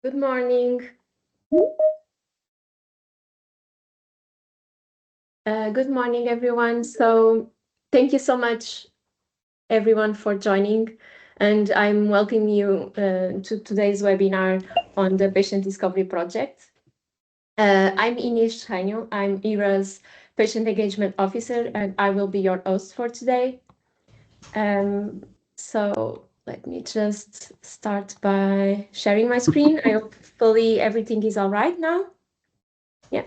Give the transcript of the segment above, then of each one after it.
Good morning. Good morning, everyone. So thank you so much, everyone, for joining. And I'm welcoming you to today's webinar on the Patient Discovery Project. I'm Inês Serrenho. I'm EARA's Patient Engagement Officer, and I will be your host for today. So let me just start by sharing my screen. Hopefully everything is all right now. Yeah.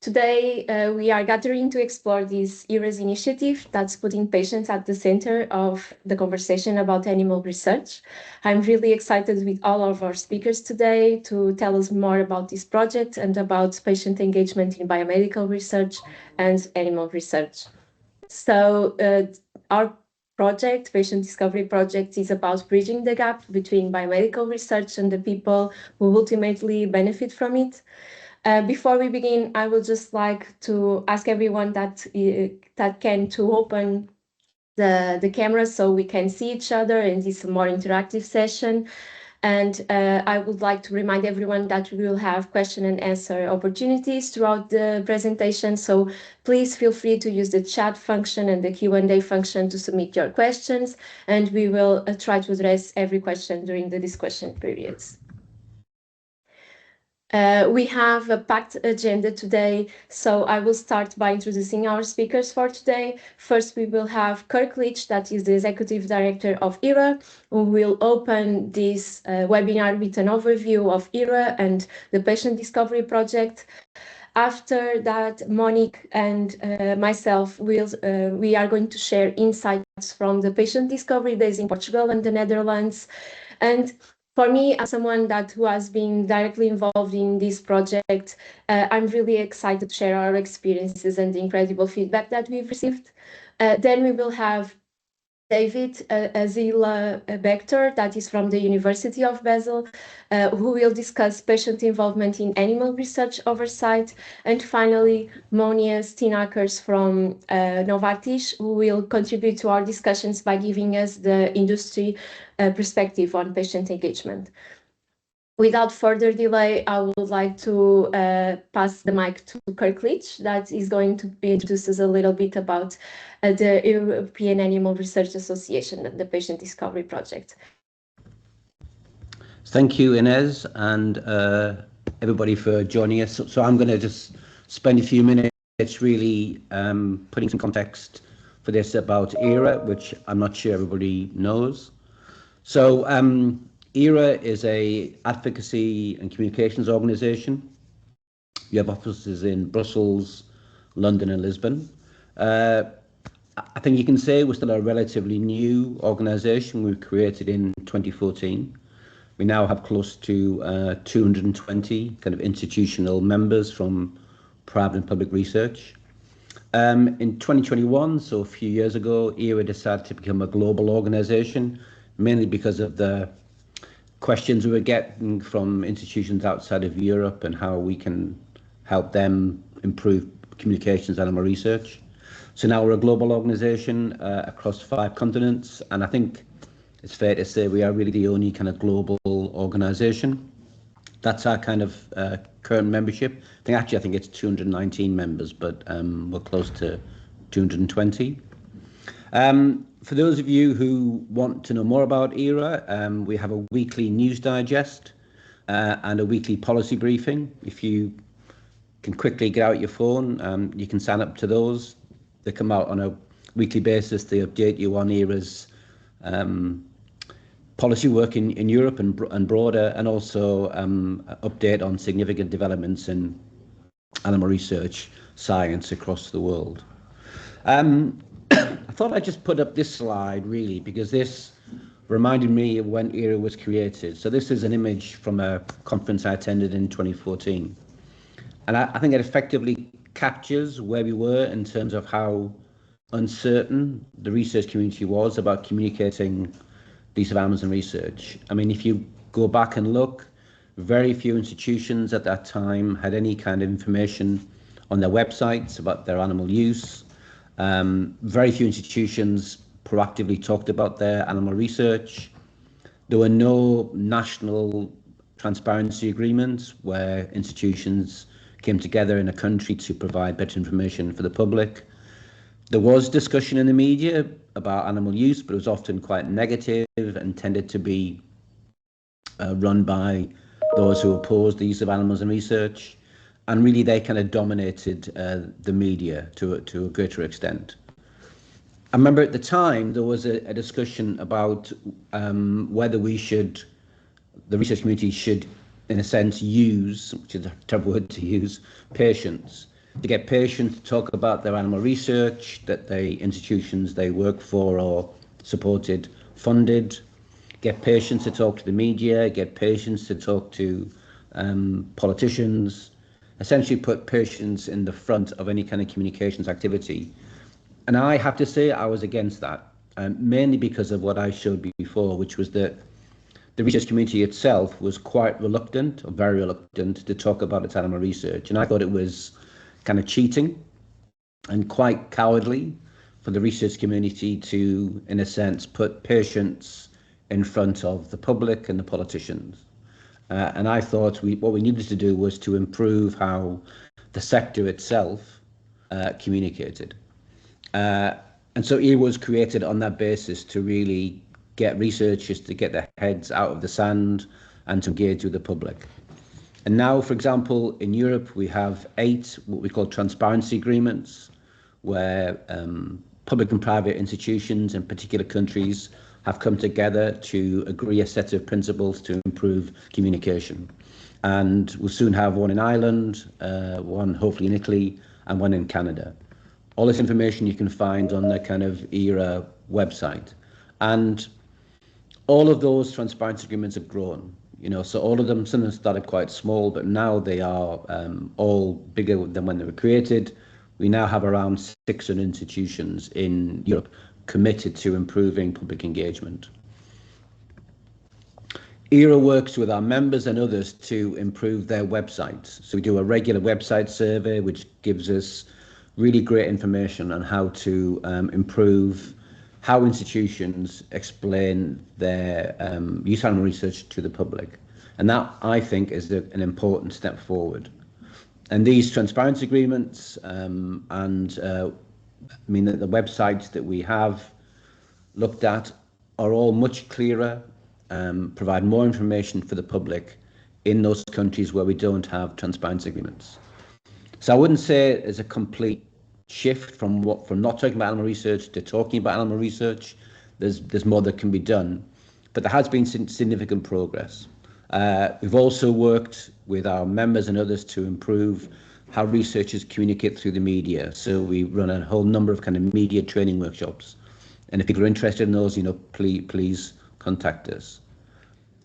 Today, we are gathering to explore this EARA's initiative that's putting patients at the center of the conversation about animal research. I'm really excited with all of our speakers today to tell us more about this project and about patient engagement in biomedical research and animal research. So our project, Patient Discovery Project, is about bridging the gap between biomedical research and the people who ultimately benefit from it. Before we begin, I would just like to ask everyone that can to open the camera so we can see each other and this is a more interactive session. And I would like to remind everyone that we will have question and answer opportunities throughout the presentation. So please feel free to use the chat function and the Q&A function to submit your questions, and we will try to address every question during the discussion periods. We have a packed agenda today, so I will start by introducing our speakers for today. First, we will have Kirk Leech, that is the Executive Director of EARA, who will open this webinar with an overview of EARA and the Patient Discovery Project. After that, Monique and myself we are going to share insights from the Patient Discovery Days in Portugal and the Netherlands. And for me, as someone who has been directly involved in this project, I'm really excited to share our experiences and the incredible feedback that we've received. Then we will have David Azilagbetor, that is from the University of Basel, who will discuss patient involvement in animal research oversight. And finally, Monia Stinakers from Novartis, who will contribute to our discussions by giving us the industry perspective on patient engagement. Without further delay, I would like to pass the mic to Kirk Leech, that is going to introduce us a little bit about the European Animal Research Association and the Patient Discovery Project. Thank you, Inês, and everybody for joining us. So I'm going to just spend a few minutes really putting some context for this about EARA, which I'm not sure everybody knows. So EARA is a advocacy and communications organisation. We have offices in Brussels, London and Lisbon. I think you can say we're still a relatively new organisation. We were created in 2014. We now have close to 220 kind of institutional members from private and public research. In 2021, so a few years ago, EARA decided to become a global organisation, mainly because of the questions we were getting from institutions outside of Europe and how we can help them improve communications animal research. So now we're a global organisation across 5 continents, and I think it's fair to say we are really the only kind of global organisation. That's our kind of current membership. I think it's 219 members, but we're close to 220. For those of you who want to know more about EARA, we have a weekly news digest and a weekly policy briefing. If you can quickly get out your phone, you can sign up to those. They come out on a weekly basis. They update you on EARA's policy work in Europe and broader, and also update on significant developments in animal research science across the world. I thought I'd just put up this slide really because this reminded me of when EARA was created. So this is an image from a conference I attended in 2014. And I think it effectively captures where we were in terms of how uncertain the research community was about communicating these developments in research. I mean, if you go back and look, very few institutions at that time had any kind of information on their websites about their animal use. Very few institutions proactively talked about their animal research. There were no national transparency agreements where institutions came together in a country to provide better information for the public. There was discussion in the media about animal use, but it was often quite negative and tended to be run by those who opposed the use of animals in research. And really, they kind of dominated the media to a greater extent. I remember at the time there was a discussion about whether the research community should, in a sense, use, which is a terrible word to use, patients, to get patients to talk about their animal research that the institutions they work for or supported funded, get patients to talk to the media, get patients to talk to politicians, essentially put patients in the front of any kind of communications activity. And I have to say I was against that, mainly because of what I showed before, which was that the research community itself was quite reluctant, or very reluctant, to talk about its animal research. And I thought it was kind of cheating and quite cowardly for the research community to, in a sense, put patients in front of the public and the politicians. And I thought what we needed to do was to improve how the sector itself communicated. And so EARA was created on that basis to really get researchers to get their heads out of the sand and to engage with the public. And now, for example, in Europe, we have 8 what we call transparency agreements, where public and private institutions in particular countries have come together to agree a set of principles to improve communication. And we'll soon have one in Ireland, one hopefully in Italy, and one in Canada. All this information you can find on the kind of EARA website. And all of those transparency agreements have grown. So all of them, some of them started quite small, but now they are all bigger than when they were created. We now have around 600 institutions in Europe committed to improving public engagement. EARA works with our members and others to improve their websites. So we do a regular website survey, which gives us really great information on how to improve how institutions explain their use of animal research to the public. And that, I think, is an important step forward. And these transparency agreements mean that the websites that we have looked at are all much clearer, provide more information for the public in those countries where we don't have transparency agreements. So I wouldn't say it's a complete shift from not talking about animal research to talking about animal research. There's more that can be done, but there has been significant progress. We've also worked with our members and others to improve how researchers communicate through the media. So we run a whole number of kind of media training workshops, and if people are interested in those, please contact us.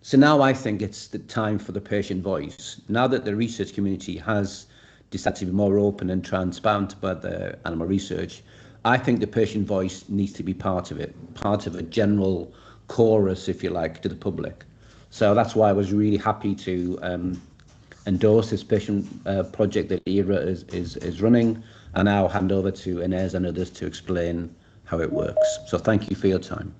So now I think it's the time for the patient voice. Now that the research community has decided to be more open and transparent about their animal research, I think the patient voice needs to be part of it, part of a general chorus, if you like, to the public. So that's why I was really happy to endorse this patient project that EARA is running, and I'll hand over to Inês and others to explain how it works. So thank you for your time.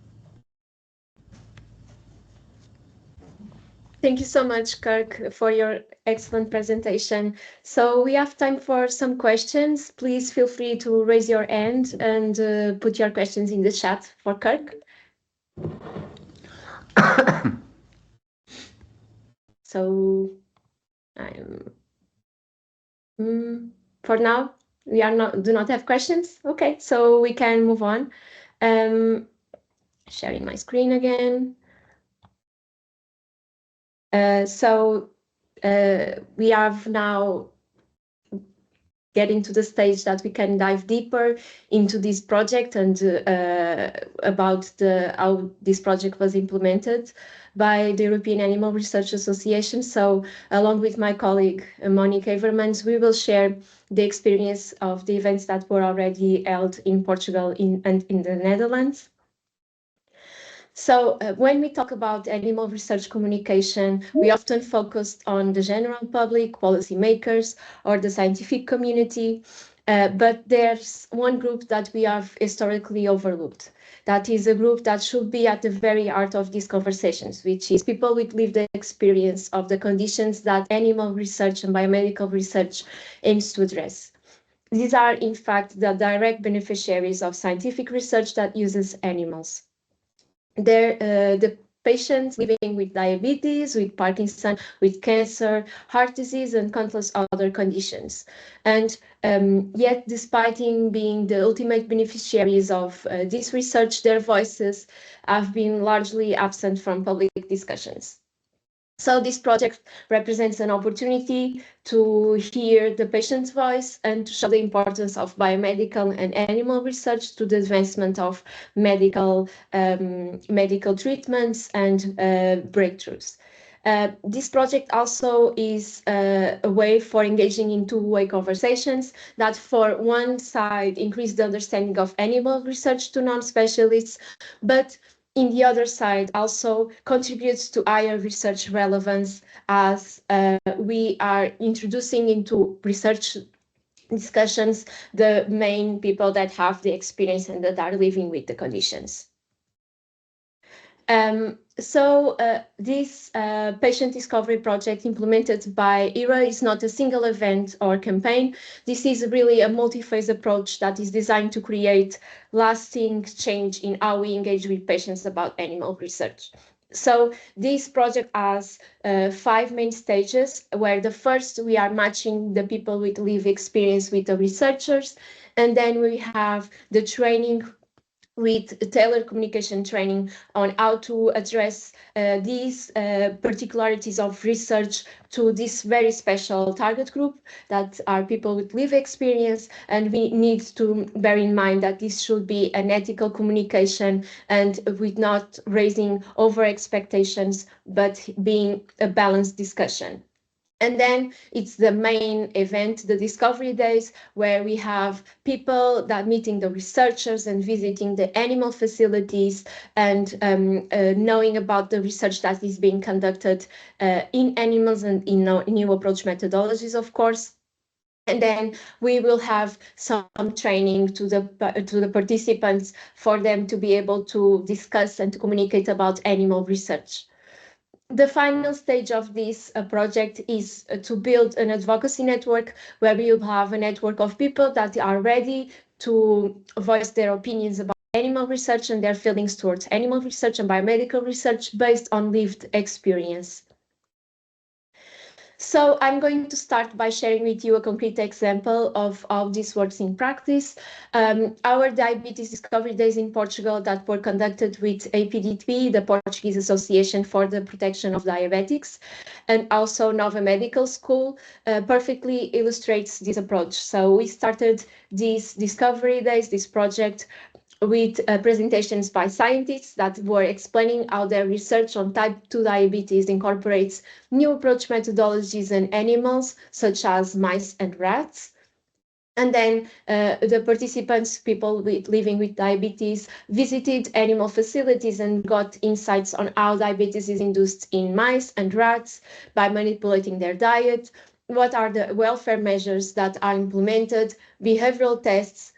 Thank you so much, Kirk, for your excellent presentation. So we have time for some questions. Please feel free to raise your hand and put your questions in the chat for Kirk. So for now, we do not have questions. Okay, so we can move on. Sharing my screen again. We have now getting to the stage that we can dive deeper into this project and about how this project was implemented by the European Animal Research Association. So along with my colleague Monique Havermans, we will share the experience of the events that were already held in Portugal and in the Netherlands. So when we talk about animal research communication, we often focused on the general public, policymakers, or the scientific community, but there's one group that we have historically overlooked. that is a group that should be at the very heart of these conversations, which is people with lived experience of the conditions that animal research and biomedical research aims to address. These are, in fact, the direct beneficiaries of scientific research that uses animals. The patients living with diabetes, with Parkinson, with cancer, heart disease, and countless other conditions. And yet, despite being the ultimate beneficiaries of this research, their voices have been largely absent from public discussions. So this project represents an opportunity to hear the patient's voice and to show the importance of biomedical and animal research to the advancement of medical treatments and breakthroughs. This project also is a way for engaging in two-way conversations that, for one side, increase the understanding of animal research to non-specialists, but in the other side also contributes to higher research relevance as we are introducing into research discussions the main people that have the experience and that are living with the conditions. This patient discovery project implemented by EARA is not a single event or campaign. This is really a multi-phase approach that is designed to create lasting change in how we engage with patients about animal research. So this project has 5 main stages, where the first we are matching the people with lived experience with the researchers, and then we have the training with tailored communication training on how to address these particularities of research to this very special target group that are people with lived experience. And we need to bear in mind that this should be an ethical communication and with not raising over expectations, but being a balanced discussion. And then it's the main event, the Discovery Days, where we have people that meeting the researchers and visiting the animal facilities and knowing about the research that is being conducted in animals and in new approach methodologies, of course. And then we will have some training to the participants for them to be able to discuss and to communicate about animal research. The final stage of this project is to build an advocacy network where we will have a network of people that are ready to voice their opinions about animal research and their feelings towards animal research and biomedical research based on lived experience. So I'm going to start by sharing with you a concrete example of how this works in practice. Our diabetes discovery days in Portugal that were conducted with APDP, the Portuguese Association for the Protection of Diabetics, and also Nova Medical School, perfectly illustrates this approach. So we started these discovery days, this project, with presentations by scientists that were explaining how their research on type 2 diabetes incorporates new approach methodologies in animals, such as mice and rats. And then the participants, people living with diabetes, visited animal facilities and got insights on how diabetes is induced in mice and rats by manipulating their diet, what are the welfare measures that are implemented, behavioral tests,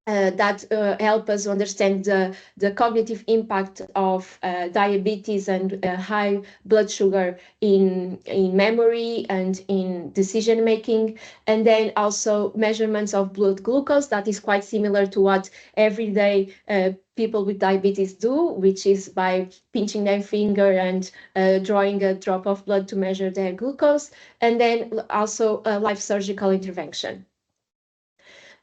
that help us understand the cognitive impact of diabetes and high blood sugar in memory and in decision making, and then also measurements of blood glucose that is quite similar to what everyday people with diabetes do, which is by pinching their finger and drawing a drop of blood to measure their glucose, and then also a live surgical intervention.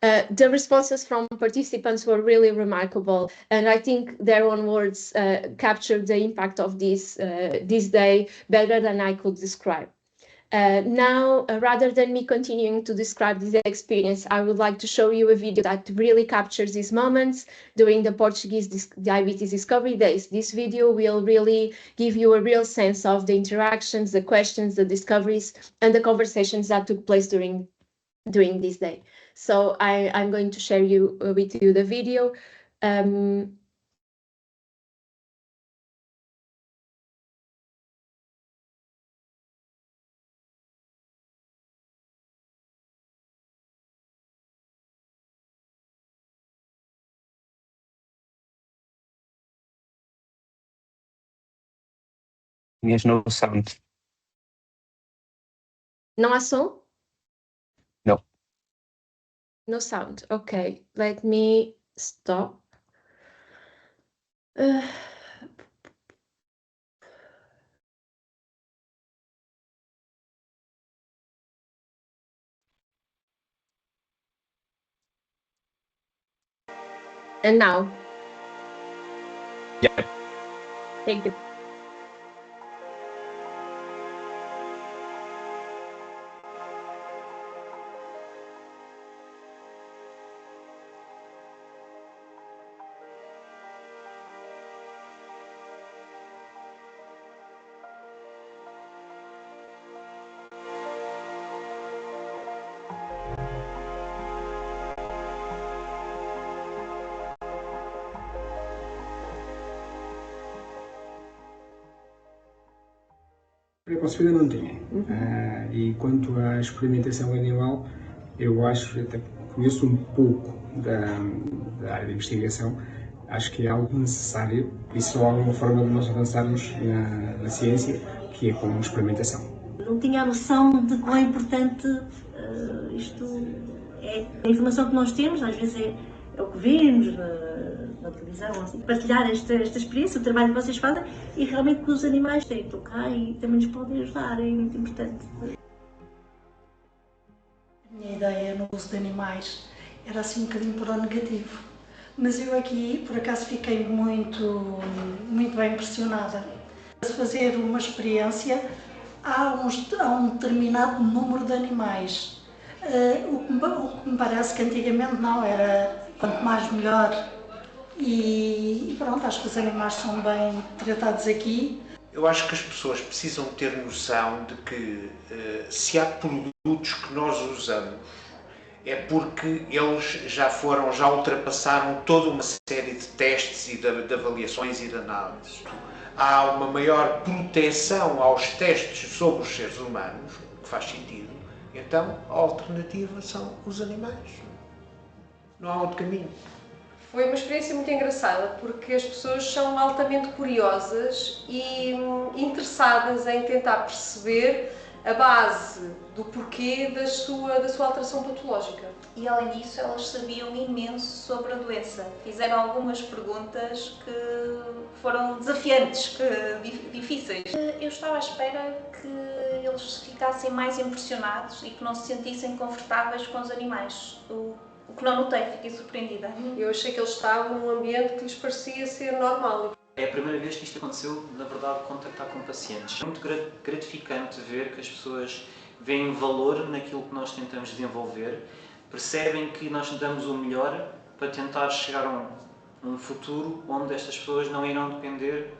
The responses from participants were really remarkable, and I think their own words captured the impact of this day better than I could describe. Now, rather than me continuing to describe this experience, I would like to show you a video that really captures these moments during the Portuguese Diabetes Discovery Days. This video will really give you a real sense of the interactions, the questions, the discoveries, and the conversations that took place during this day. So I'm going to share with you the video. Inês, no sound. Não há som? No. No sound. Okay, let me stop. And now? Yeah. Thank you. Preconcebida não tinha. E quanto à experimentação animal, eu acho, até conheço um pouco da área de investigação, acho que é algo necessário e só há uma forma de nós avançarmos na ciência, que é com a experimentação. Não tinha a noção de quão importante isto é. A informação que nós temos, às vezes é o que vemos na televisão, assim. Partilhar esta experiência, o trabalho que vocês fazem e realmente que os animais têm que tocar e também nos podem ajudar, é muito importante. A minha ideia no uso de animais era assim um bocadinho para o negativo, mas eu aqui por acaso fiquei muito bem impressionada. Se fazer uma experiência, há um determinado número de animais. O que me parece que antigamente não, era quanto mais melhor. E pronto, acho que os animais são bem tratados aqui. Eu acho que as pessoas precisam ter noção de que se há produtos que nós usamos é porque eles já ultrapassaram toda uma série de testes e de avaliações e de análises. Há uma maior proteção aos testes sobre os seres humanos, que faz sentido, então a alternativa são os animais. Não há outro caminho. Foi uma experiência muito engraçada porque as pessoas são altamente curiosas e interessadas em tentar perceber a base do porquê da sua alteração patológica. E além disso, elas sabiam imenso sobre a doença. Fizeram algumas perguntas que foram desafiantes, difíceis. Eu estava à espera que eles ficassem mais impressionados e que não se sentissem confortáveis com os animais. O que não notei, fiquei surpreendida. Eu achei que eles estavam num ambiente que lhes parecia ser normal. É a primeira vez que isto aconteceu, na verdade, contactar com pacientes. É muito gratificante ver que as pessoas veem valor naquilo que nós tentamos desenvolver, percebem que nós damos o melhor para tentar chegar a um futuro onde estas pessoas não irão depender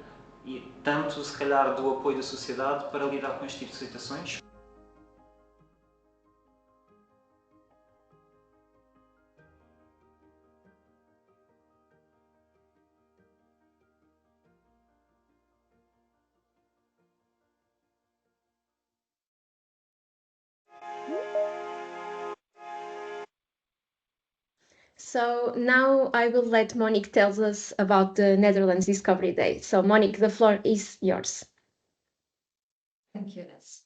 e tanto, se calhar, do apoio da sociedade para lidar com este tipo de situações. So now I will let Monique tell us about the Netherlands Discovery Day. So Monique, the floor is yours. Thank you, Inês.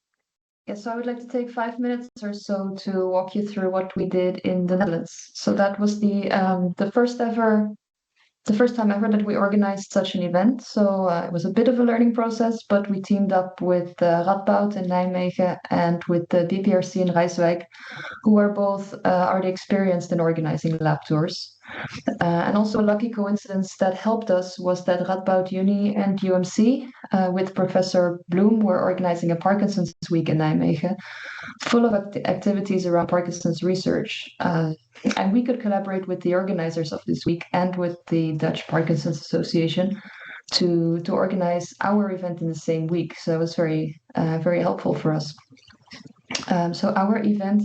Yes, so I would like to take 5 minutes or so to walk you through what we did in the Netherlands. So that was the first time ever that we organized such an event. So it was a bit of a learning process, but we teamed up with Radboud in Nijmegen and with the BPRC in Rijswijk, who are both already experienced in organizing lab tours. And also a lucky coincidence that helped us was that Radboud Uni and UMC with Professor Bloom were organizing a Parkinson's Week in Nijmegen, full of activities around Parkinson's research. And we could collaborate with the organizers of this week and with the Dutch Parkinson's Association to organize our event in the same week. So it was very helpful for us. So our event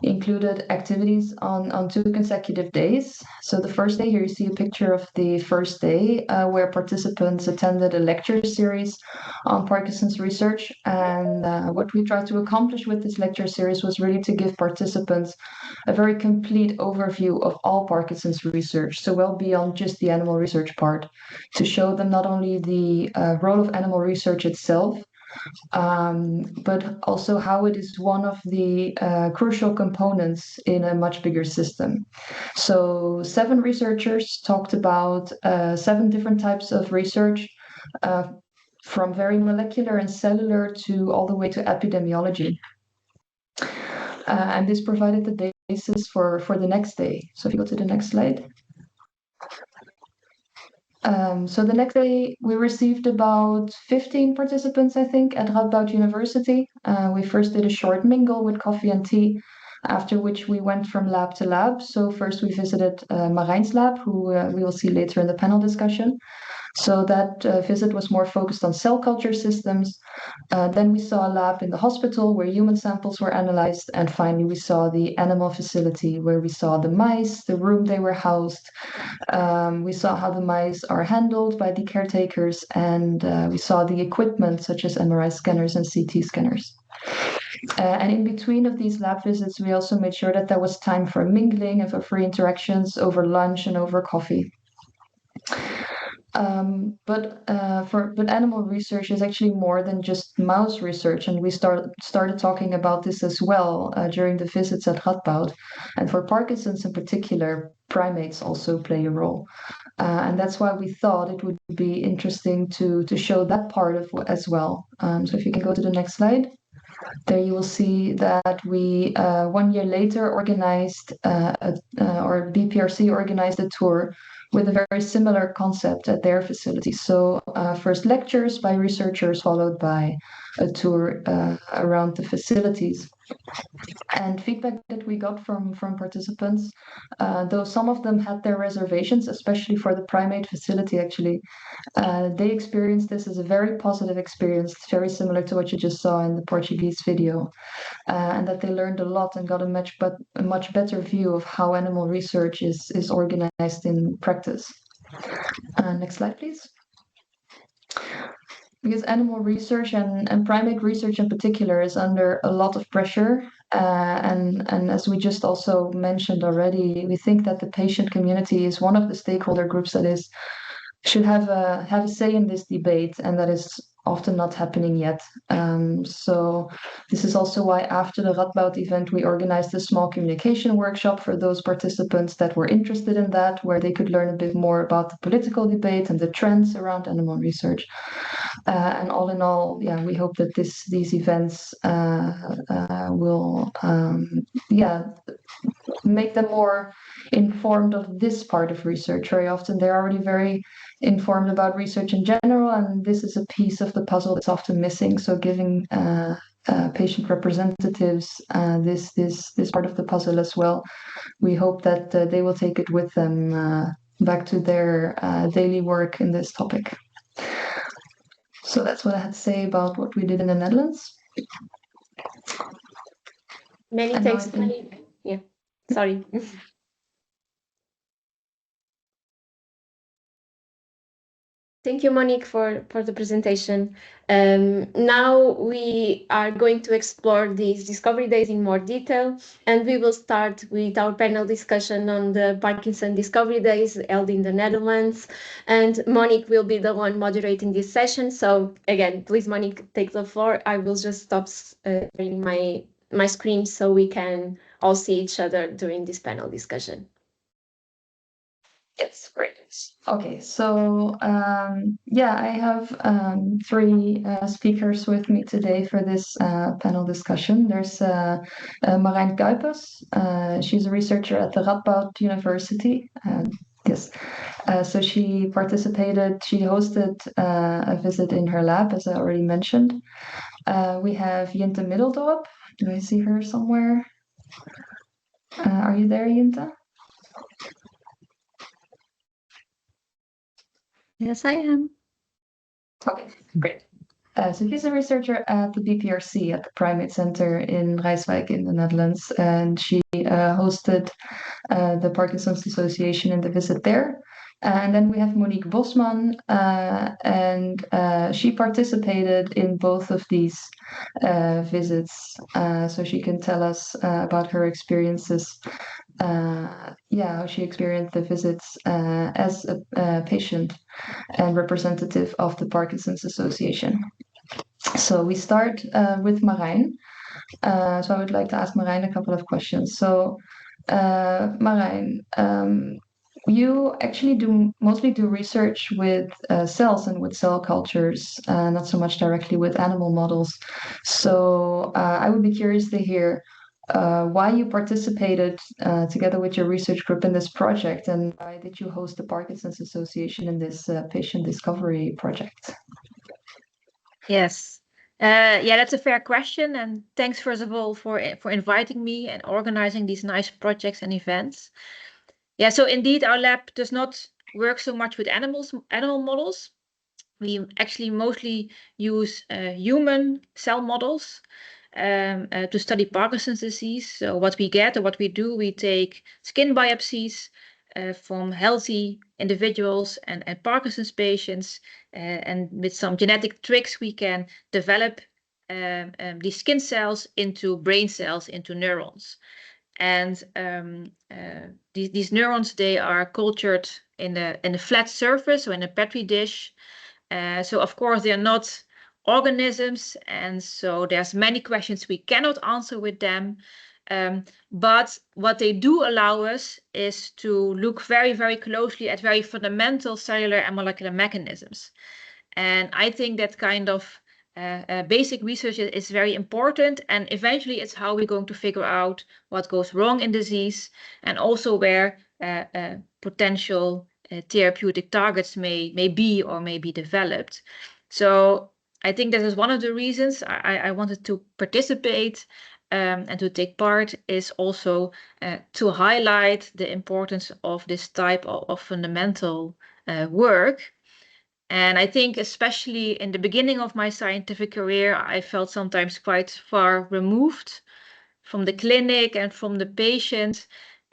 included activities on 2 consecutive days. So the first day, here you see a picture of the first day where participants attended a lecture series on Parkinson's research. And what we tried to accomplish with this lecture series was really to give participants a very complete overview of all Parkinson's research, so well beyond just the animal research part, to show them not only the role of animal research itself, but also how it is one of the crucial components in a much bigger system. So 7 researchers talked about 7 different types of research, from very molecular and cellular to all the way to epidemiology. And this provided the basis for the next day. So if you go to the next slide. So the next day, we received about 15 participants, I think, at Radboud University. We first did a short mingle with coffee and tea, after which we went from lab to lab. So first we visited Marijn's lab, who we will see later in the panel discussion. So that visit was more focused on cell culture systems. Then we saw a lab in the hospital where human samples were analyzed. And finally, we saw the animal facility where we saw the mice, the room they were housed. We saw how the mice are handled by the caretakers. And we saw the equipment such as MRI scanners and CT scanners. And in between of these lab visits, we also made sure that there was time for mingling and for free interactions over lunch and over coffee. But animal research is actually more than just mouse research, and we started talking about this as well during the visits at Radboud. And for Parkinson's in particular, primates also play a role, and that's why we thought it would be interesting to show that part of as well. So if you can go to the next slide. There you will see that we 1 year later organized, or BPRC organized a tour with a very similar concept at their facility. So first lectures by researchers, followed by a tour around the facilities. And feedback that we got from participants, though some of them had their reservations, especially for the primate facility actually, they experienced this as a very positive experience, very similar to what you just saw in the Portuguese video, and that they learned a lot and got a much better view of how animal research is organized in practice. Next slide, please. Because animal research and primate research in particular is under a lot of pressure. And as we just also mentioned already, we think that the patient community is one of the stakeholder groups that should have a say in this debate, and that is often not happening yet. So this is also why after the Radboud event, we organized a small communication workshop for those participants that were interested in that, where they could learn a bit more about the political debate and the trends around animal research. And all in all, yeah, we hope that these events will make them more informed of this part of research. Very often they're already very informed about research in general, and this is a piece of the puzzle that's often missing. So giving patient representatives this part of the puzzle as well, we hope that they will take it with them back to their daily work in this topic. So that's what I had to say about what we did in the Netherlands. Many thanks, Monique. Yeah, sorry. Thank you, Monique, for the presentation. Now we are going to explore these Discovery Days in more detail, and we will start with our panel discussion on the Parkinson Discovery Days held in the Netherlands. And Monique will be the one moderating this session. So again, please, Monique, take the floor. I will just stop sharing my screen so we can all see each other during this panel discussion. Yes, great. Okay, so I have 3 speakers with me today for this panel discussion. There's Marijn Kuipers. She's a researcher at the Radboud University. Yes, so she hosted a visit in her lab, as I already mentioned. We have Jinte Middeldorp. Do I see her somewhere? Are you there, Jinte? Yes, I am. Okay, great. So she's a researcher at the BPRC at the Primate Center in Rijswijk in the Netherlands, and she hosted the Parkinson's Association in the visit there. And then we have Monique Bosman, and she participated in both of these visits, so she can tell us about her experiences. How she experienced the visits as a patient and representative of the Parkinson's Association. So we start with Marijn. So I would like to ask Marijn a couple of questions. So Marijn, you actually mostly do research with cells and with cell cultures, not so much directly with animal models. So I would be curious to hear why you participated together with your research group in this project, and why did you host the Parkinson's Association in this patient discovery project? Yes. That's a fair question, and thanks first of all for inviting me and organizing these nice projects and events. Yeah, so indeed our lab does not work so much with animal models. We actually mostly use human cell models to study Parkinson's disease. So what we get, or what we do, we take skin biopsies from healthy individuals and Parkinson's patients, and with some genetic tricks we can develop these skin cells into brain cells, into neurons. And these neurons, they are cultured in a flat surface, or in a petri dish. So of course they are not organisms, and so there's many questions we cannot answer with them. But what they do allow us is to look very, very closely at very fundamental cellular and molecular mechanisms. And I think that kind of basic research is very important, and eventually it's how we're going to figure out what goes wrong in disease, and also where potential therapeutic targets may be or may be developed. So I think that is one of the reasons I wanted to participate and to take part, is also to highlight the importance of this type of fundamental work. And I think especially in the beginning of my scientific career, I felt sometimes quite far removed from the clinic and from the patient.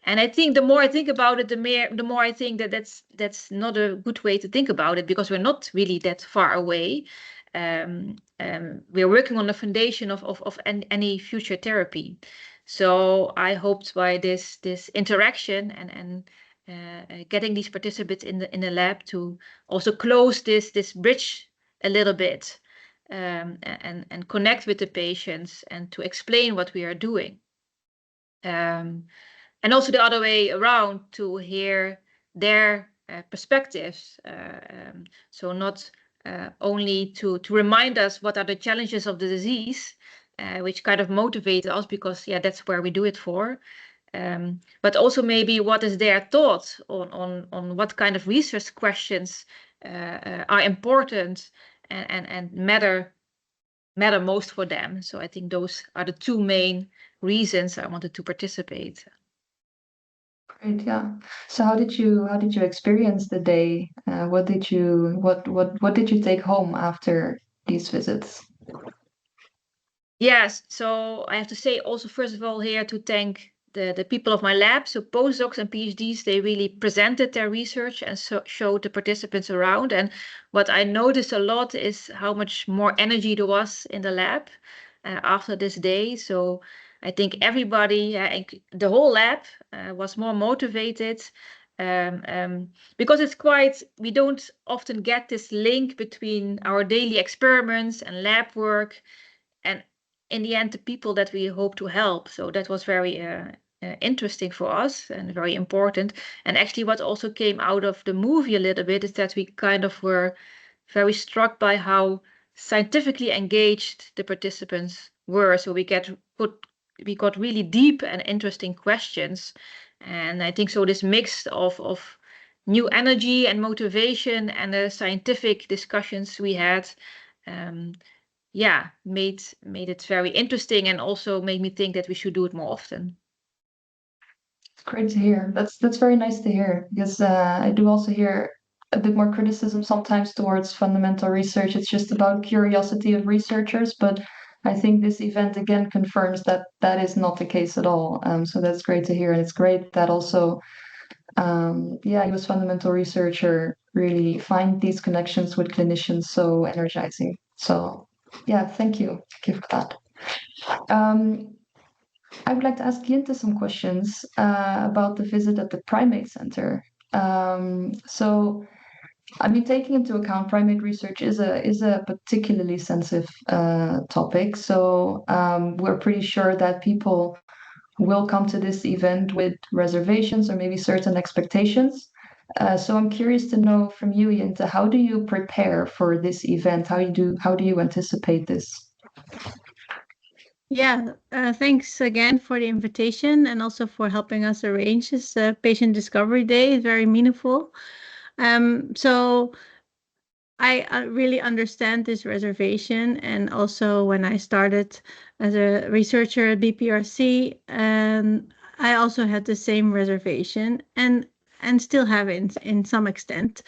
And I think the more I think about it, the more I think that that's not a good way to think about it, because we're not really that far away. We're working on the foundation of any future therapy. So I hoped by this interaction and getting these participants in the lab to also close this bridge a little bit, and connect with the patients and to explain what we are doing. And also the other way around, to hear their perspectives. So not only to remind us what are the challenges of the disease, which kind of motivate us, because that's where we do it for. But also maybe what is their thought on what kind of research questions are important and matter most for them. So I think those are the two main reasons I wanted to participate. Great, yeah. So how did you experience the day? What did you take home after these visits? Yes, so I have to say also first of all here to thank the people of my lab. So postdocs and PhDs, they really presented their research and showed the participants around. And what I noticed a lot is how much more energy there was in the lab after this day. So I think everybody, the whole lab was more motivated, because we don't often get this link between our daily experiments and lab work and in the end the people that we hope to help. So that was very interesting for us and very important. And actually what also came out of the movie a little bit is that we kind of were very struck by how scientifically engaged the participants were. So we got really deep and interesting questions. And I think so this mix of new energy and motivation and the scientific discussions we had, made it very interesting, and also made me think that we should do it more often. Great to hear. That's very nice to hear, because I do also hear a bit more criticism sometimes towards fundamental research. It's just about curiosity of researchers, but I think this event again confirms that that is not the case at all. So that's great to hear, and it's great that also, you as fundamental researcher really find these connections with clinicians so energizing. So yeah, thank you for that. I would like to ask Jinte some questions about the visit at the primate center. So, I mean, taking into account primate research is a particularly sensitive topic. So we're pretty sure that people will come to this event with reservations or maybe certain expectations. So I'm curious to know from you, Jinte, how do you prepare for this event? How do you anticipate this? Yeah, thanks again for the invitation and also for helping us arrange this Patient Discovery Day. It's very meaningful. So I really understand this reservation, and also when I started as a researcher at BPRC, I also had the same reservation and still have it in some extent.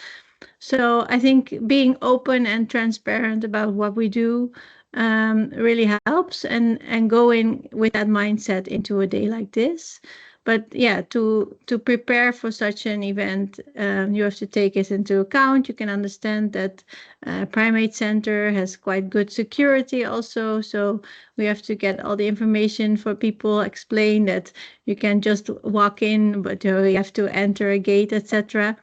So I think being open and transparent about what we do really helps, and go in with that mindset into a day like this. But yeah, to prepare for such an event, you have to take it into account. You can understand that Primate Center has quite good security also, so we have to get all the information for people, explain that you can just walk in, but you have to enter a gate, etc.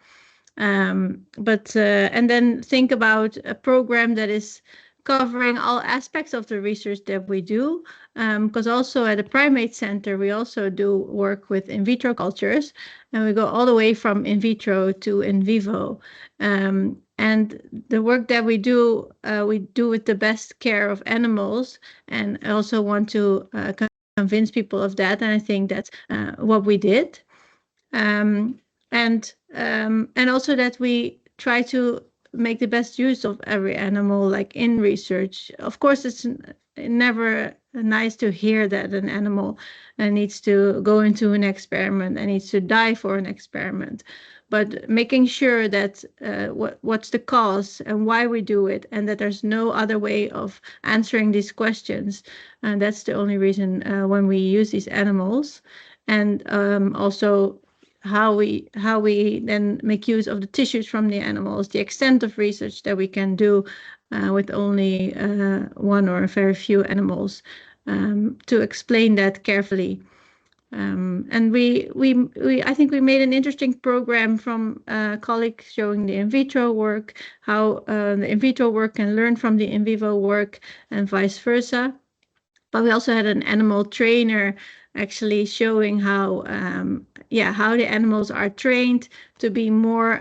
And then think about a program that is covering all aspects of the research that we do, because also at the Primate Center we also do work with in vitro cultures, and we go all the way from in vitro to in vivo, and the work that we do with the best care of animals, and I also want to convince people of that, and I think that's what we did. And also that we try to make the best use of every animal, like in research. Of course, it's never nice to hear that an animal needs to go into an experiment and needs to die for an experiment, but making sure that what's the cause and why we do it, and that there's no other way of answering these questions, and that's the only reason when we use these animals. And also how we then make use of the tissues from the animals, the extent of research that we can do with only one or a very few animals, to explain that carefully. And I think we made an interesting program from colleagues showing the in vitro work, how the in vitro work can learn from the in vivo work, and vice versa. But we also had an animal trainer actually showing how the animals are trained to be more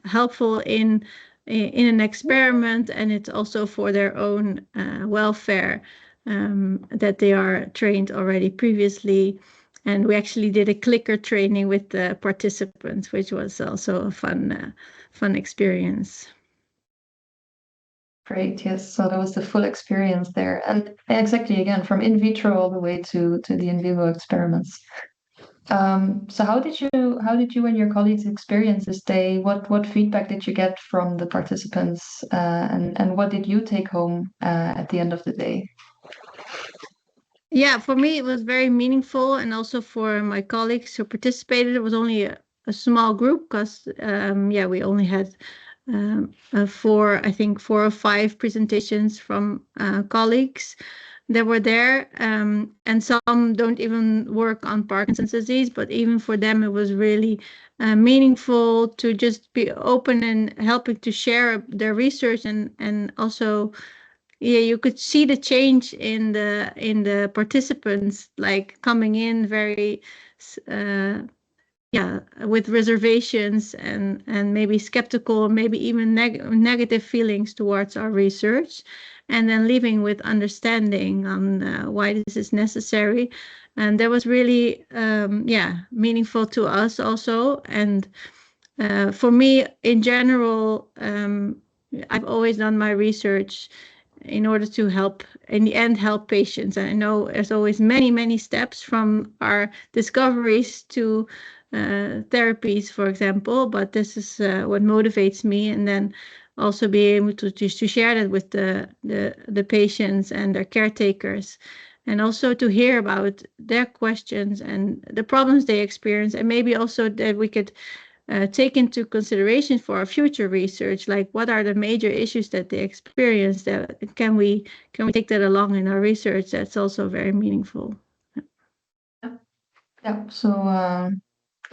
helpful in an experiment, and it's also for their own welfare, that they are trained already previously. And we actually did a clicker training with the participants, which was also a fun experience. Great, yes. So that was the full experience there, and exactly again from in vitro all the way to the in vivo experiments. So how did you and your colleagues experience this day? What feedback did you get from the participants, and what did you take home at the end of the day? Yeah, for me it was very meaningful, and also for my colleagues who participated. It was only a small group because we only had 4 or 5 presentations from colleagues that were there, and some don't even work on Parkinson's disease, but even for them it was really meaningful to just be open and helping to share their research, and also you could see the change in the participants, like coming in very with reservations and maybe skeptical, maybe even negative feelings towards our research, and then leaving with understanding on why this is necessary. And that was really meaningful to us also. And for me in general, I've always done my research in order to help, in the end, help patients. And I know there's always many steps from our discoveries to therapies, for example, but this is what motivates me, and then also be able to share that with the patients and their caretakers, and also to hear about their questions and the problems they experience, and maybe also that we could take into consideration for our future research, like what are the major issues that they experience, that can we take that along in our research. That's also very meaningful. Yeah, so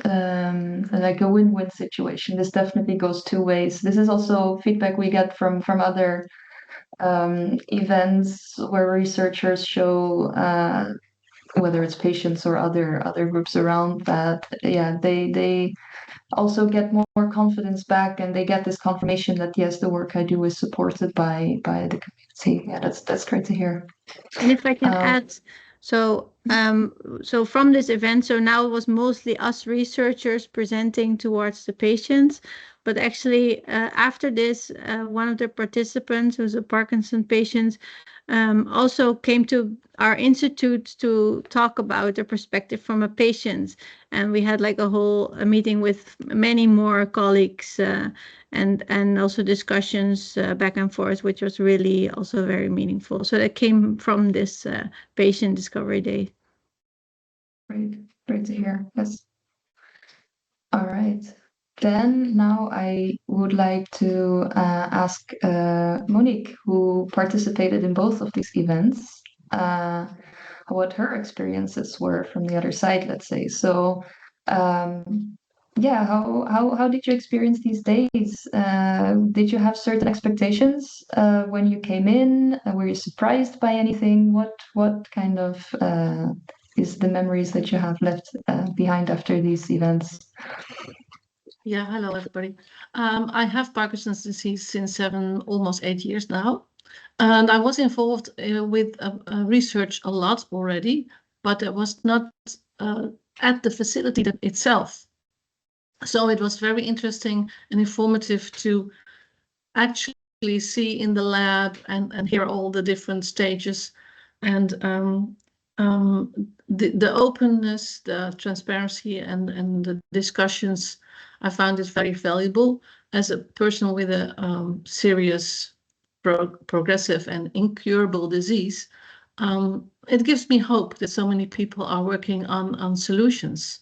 like a win-win situation. This definitely goes two ways. This is also feedback we get from other events where researchers show whether it's patients or other groups around that, yeah, they also get more confidence back, and they get this confirmation that yes, the work I do is supported by the community. Yeah, that's great to hear. And if I can add, so from this event, so now it was mostly us researchers presenting towards the patients, but actually after this, one of the participants, who's a Parkinson patient, also came to our institute to talk about the perspective from a patient, and we had like a meeting with many more colleagues and also discussions back and forth, which was really also very meaningful. So that came from this patient discovery day. Great to hear. Yes. All right. Then now I would like to ask Monique, who participated in both of these events, what her experiences were from the other side, let's say. So, yeah, how did you experience these days? Did you have certain expectations when you came in? Were you surprised by anything? What kind of is the memories that you have left behind after these events? Yeah, hello everybody. I have Parkinson's disease since almost 8 years now, and I was involved with research a lot already, but it was not at the facility itself. So it was very interesting and informative to actually see in the lab and hear all the different stages, and the openness, the transparency, and the discussions. I found it very valuable as a person with a serious, progressive and incurable disease. It gives me hope that so many people are working on solutions.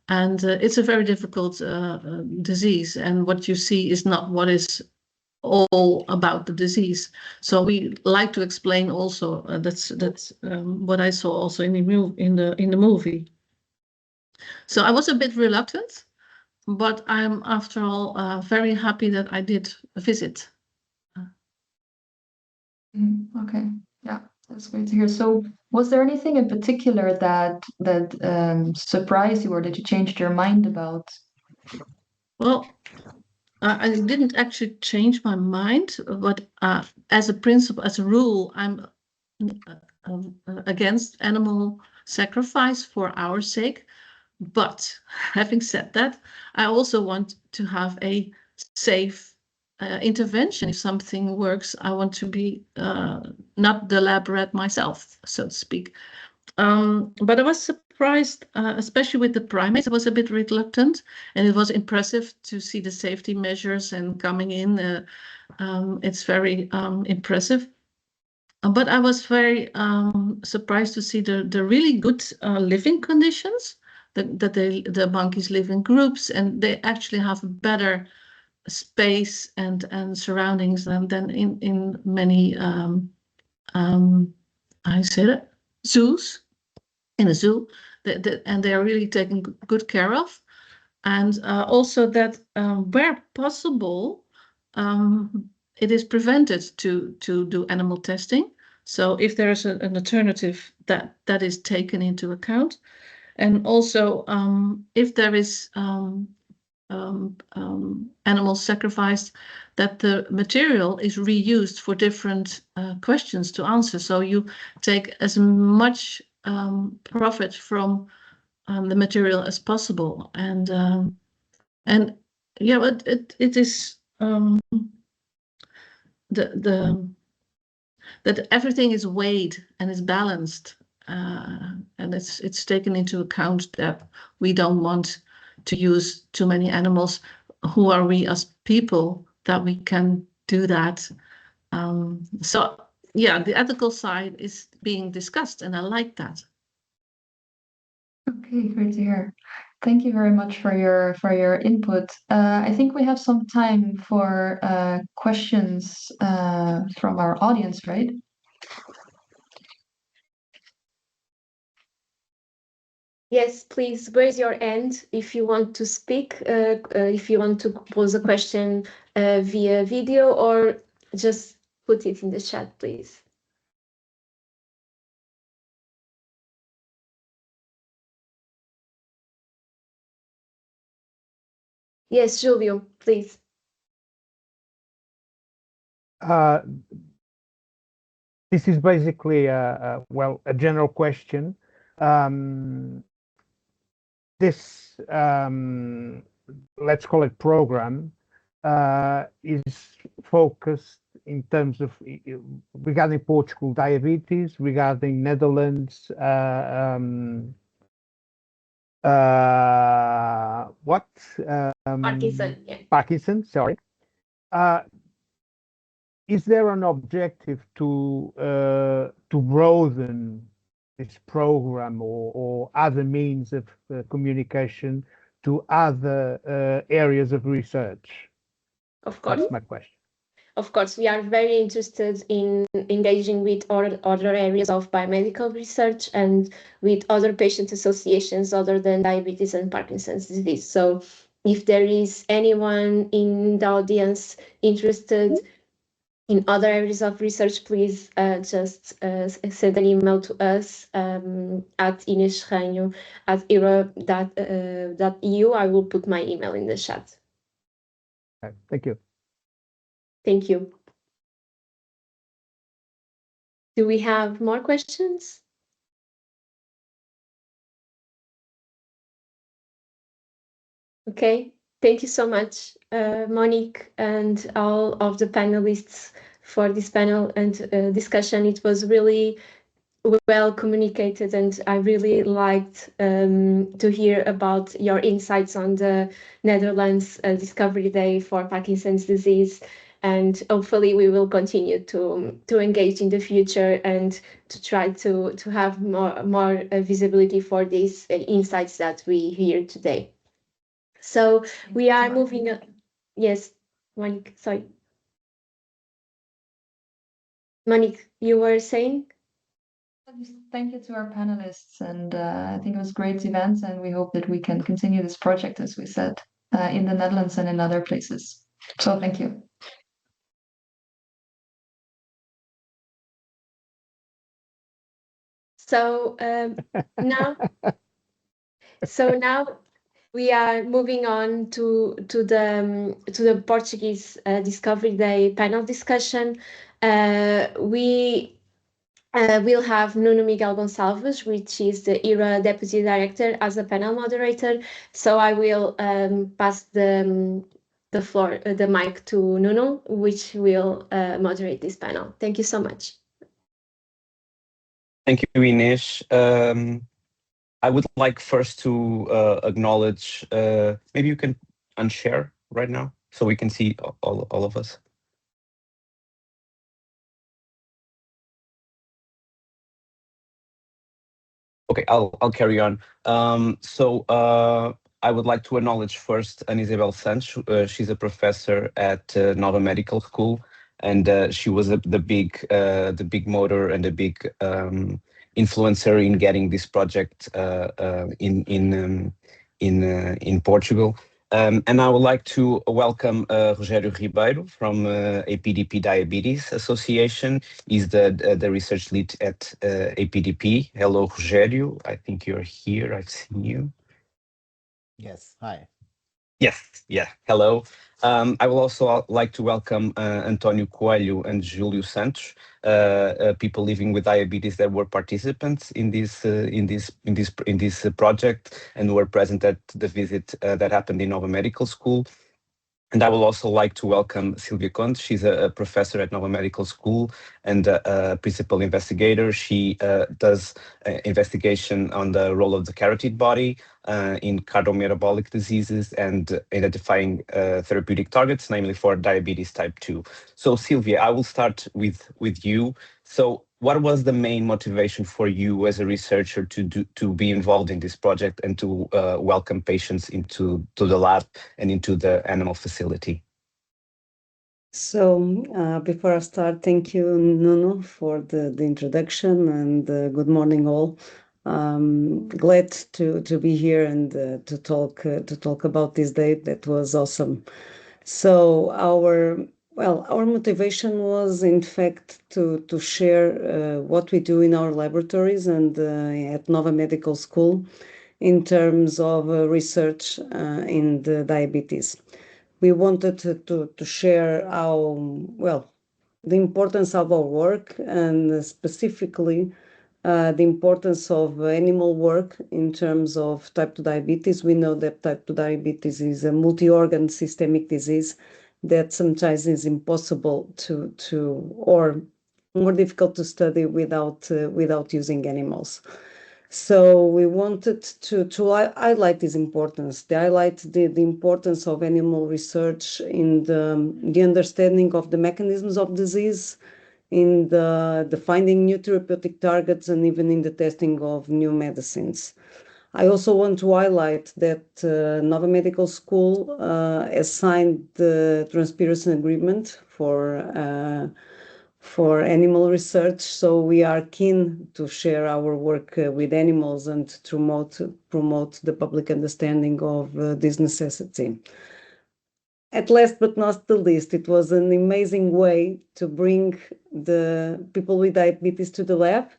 And it's a very difficult disease, and what you see is not what is all about the disease. So we like to explain also that's what I saw also in the movie. So I was a bit reluctant, but I'm after all very happy that I did visit. Okay, yeah, that's great to hear. So was there anything in particular that surprised you or that you changed your mind about? Well, I didn't actually change my mind, but as a principle, as a rule, I'm against animal sacrifice for our sake. But having said that, I also want to have a safe intervention. If something works, I want to be not the lab rat myself, so to speak. But I was surprised, especially with the primates. I was a bit reluctant, and it was impressive to see the safety measures and coming in. It's very impressive. But I was very surprised to see the really good living conditions, that the monkeys live in groups, and they actually have a better space and surroundings than in many I say that zoos. In a zoo, and they are really taken good care of, and also that where possible, it is prevented to do animal testing. So if there is an alternative, that is taken into account, and also if there is animals sacrificed, that the material is reused for different questions to answer. So you take as much profit from the material as possible, and yeah, but it is that everything is weighed and is balanced, and it's taken into account that we don't want to use too many animals. Who are we as people that we can do that? So yeah, the ethical side is being discussed, and I like that. Okay, great to hear. Thank you very much for your input. I think we have some time for questions from our audience, right? Yes, please raise your hand if you want to speak, if you want to pose a question via video, or just put it in the chat, please. Yes, Julio, please. This is basically a general question. This, let's call it program, is focused in terms of regarding Portugal diabetes, regarding Netherlands, what? Parkinson, yeah. Parkinson, sorry. Is there an objective to broaden this program or other means of communication to other areas of research? Of course. That's my question. Of course, we are very interested in engaging with other areas of biomedical research and with other patient associations other than diabetes and Parkinson's disease. So if there is anyone in the audience interested in other areas of research, please just send an email to us at Inês Serrenho at EARA.eu. I will put my email in the chat. Okay, thank you. Thank you. Do we have more questions? Okay, thank you so much, Monique, and all of the panelists for this panel and discussion. It was really well communicated, and I really liked to hear about your insights on the Netherlands Discovery Day for Parkinson's disease. And hopefully we will continue to engage in the future and to try to have more visibility for these insights that we hear today. So we are moving on. Yes, Monique, sorry. Monique, you were saying? Thank you to our panelists, and I think it was a great event, and we hope that we can continue this project, as we said, in the Netherlands and in other places. So thank you. So now we are moving on to the Portuguese Discovery Day panel discussion. We will have Nuno Miguel Gonçalves, which is the EARA Deputy Director, as a panel moderator. So I will pass the mic to Nuno, which will moderate this panel. Thank you so much. Thank you, Inês. I would like first to acknowledge, maybe you can unshare right now so we can see all of us. Okay, I'll carry on. I would like to acknowledge first Isabel Santos. She's a professor at Nova Medical School, and she was the big motor and the big influencer in getting this project in Portugal. And I would like to welcome Rogério Ribeiro from APDP Diabetes Association. He's the research lead at APDP. Hello, Rogério. I think you're here. I've seen you. Yes, hi. Yes, yeah, hello. I will also like to welcome António Coelho and Júlio Santos, people living with diabetes that were participants in this project and were present at the visit that happened in Nova Medical School. And I will also like to welcome Silvia Conte. She's a professor at Nova Medical School and a principal investigator. She does investigation on the role of the carotid body in cardiometabolic diseases and identifying therapeutic targets, namely for diabetes type 2. So Silvia, I will start with you. So what was the main motivation for you as a researcher to be involved in this project and to welcome patients into the lab and into the animal facility? So before I start, thank you, Nuno, for the introduction, and good morning all. Glad to be here and to talk about this day. That was awesome. So our motivation was, in fact, to share what we do in our laboratories and at Nova Medical School in terms of research in the diabetes. We wanted to share the importance of our work, and specifically the importance of animal work in terms of type 2 diabetes. We know that type 2 diabetes is a multi-organ systemic disease that sometimes is impossible or more difficult to study without using animals. So we wanted to highlight this importance, highlight the importance of animal research in the understanding of the mechanisms of disease, in the finding new therapeutic targets, and even in the testing of new medicines. I also want to highlight that Nova Medical School has signed the Transparency Agreement for animal research, so we are keen to share our work with animals and to promote the public understanding of this necessity. At last but not the least, it was an amazing way to bring the people with diabetes to the lab,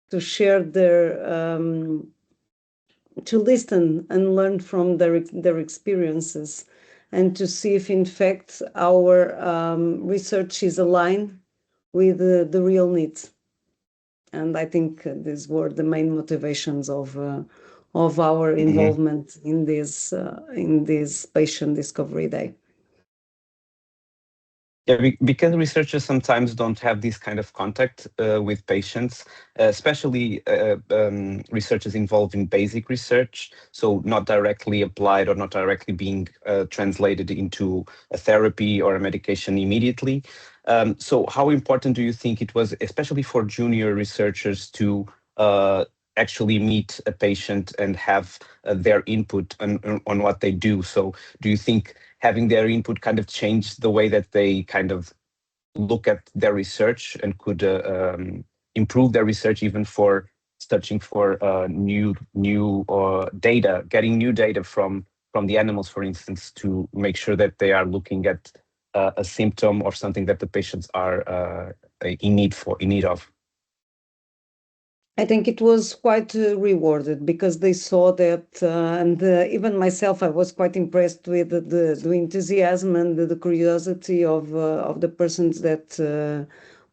to share to listen and learn from their experiences, and to see if in fact our research is aligned with the real needs. And I think these were the main motivations of our involvement in this patient discovery day. Yeah, because researchers sometimes don't have this kind of contact with patients, especially researchers involved in basic research, so not directly applied or not directly being translated into a therapy or a medication immediately. So how important do you think it was, especially for junior researchers, to actually meet a patient and have their input on what they do? So do you think having their input kind of changed the way that they kind of look at their research and could improve their research, even for searching for new data, getting new data from the animals, for instance, to make sure that they are looking at a symptom or something that the patients are in need of? I think it was quite rewarded, because they saw that, and even myself, I was quite impressed with the enthusiasm and the curiosity of the persons that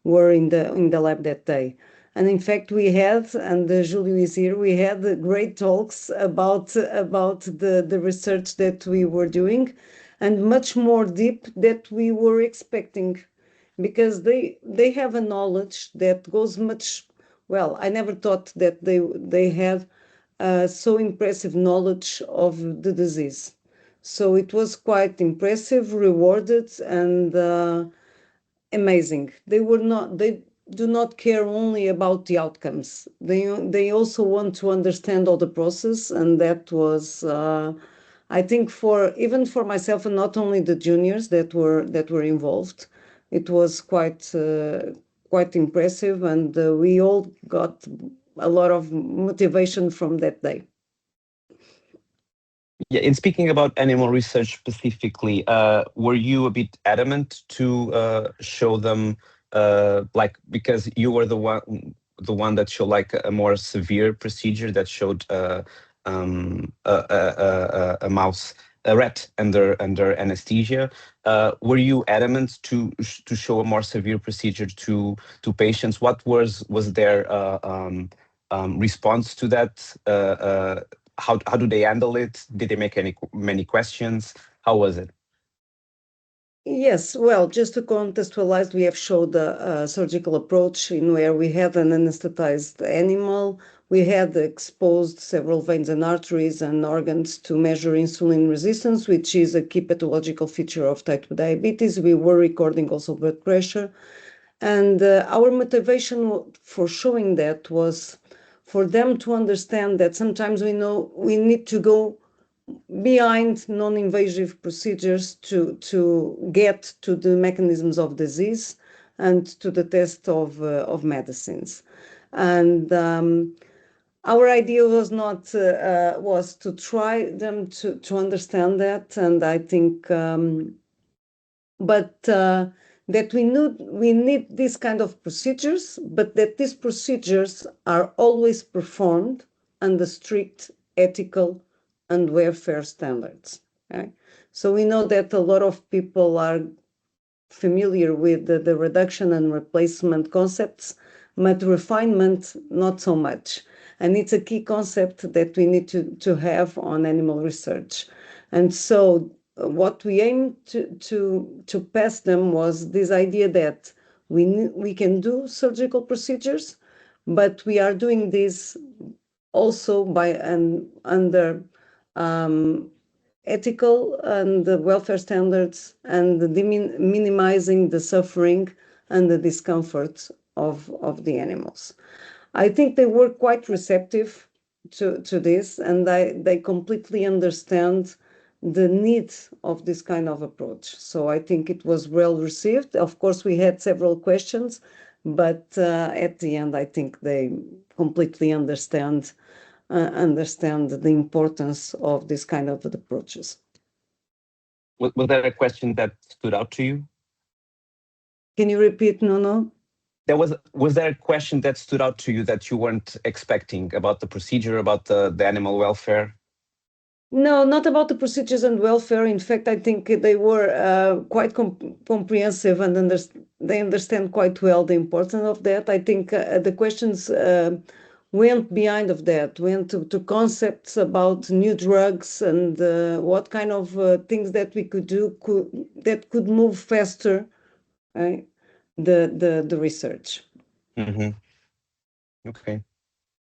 were in the lab that day. And in fact, we had, and Julio is here, we had great talks about the research that we were doing, and much more deep than we were expecting, because they have a knowledge that goes much. Well, I never thought that they had so impressive knowledge of the disease. So it was quite impressive, rewarded, and amazing. They do not care only about the outcomes. They also want to understand all the process, and that was, I think, even for myself, and not only the juniors that were involved, it was quite impressive, and we all got a lot of motivation from that day. Yeah, and speaking about animal research specifically, were you a bit adamant to show them, because you were the one that showed like a more severe procedure that showed a mouse, a rat under anesthesia? Were you adamant to show a more severe procedure to patients? What was their response to that? How do they handle it? Did they make many questions? How was it? Yes, well, just to contextualize, we have showed a surgical approach in where we had an anesthetized animal. We had exposed several veins and arteries and organs to measure insulin resistance, which is a key pathological feature of type 2 diabetes. We were recording also blood pressure. And our motivation for showing that was for them to understand that sometimes we know we need to go behind non-invasive procedures to get to the mechanisms of disease and to the test of medicines. And our idea was not was to try them to understand that, and I think, but that we need these kind of procedures, but that these procedures are always performed under strict ethical and welfare standards. Okay? So we know that a lot of people are familiar with the reduction and replacement concepts, but refinement not so much. And it's a key concept that we need to have on animal research. And so what we aim to pass them was this idea that we can do surgical procedures, but we are doing this also by under ethical and welfare standards and minimizing the suffering and the discomfort of the animals. I think they were quite receptive to this, and they completely understand the need of this kind of approach. So I think it was well received. Of course, we had several questions, but at the end, I think they completely understand the importance of this kind of approaches. Was there a question that stood out to you? Can you repeat, Nuno? Was there a question that stood out to you that you weren't expecting about the procedure, about the animal welfare? No, not about the procedures and welfare. In fact, I think they were quite comprehensive and they understand quite well the importance of that. I think the questions went behind of that, went to concepts about new drugs and what kind of things that we could do that could move faster the research. Mm-hmm. Okay.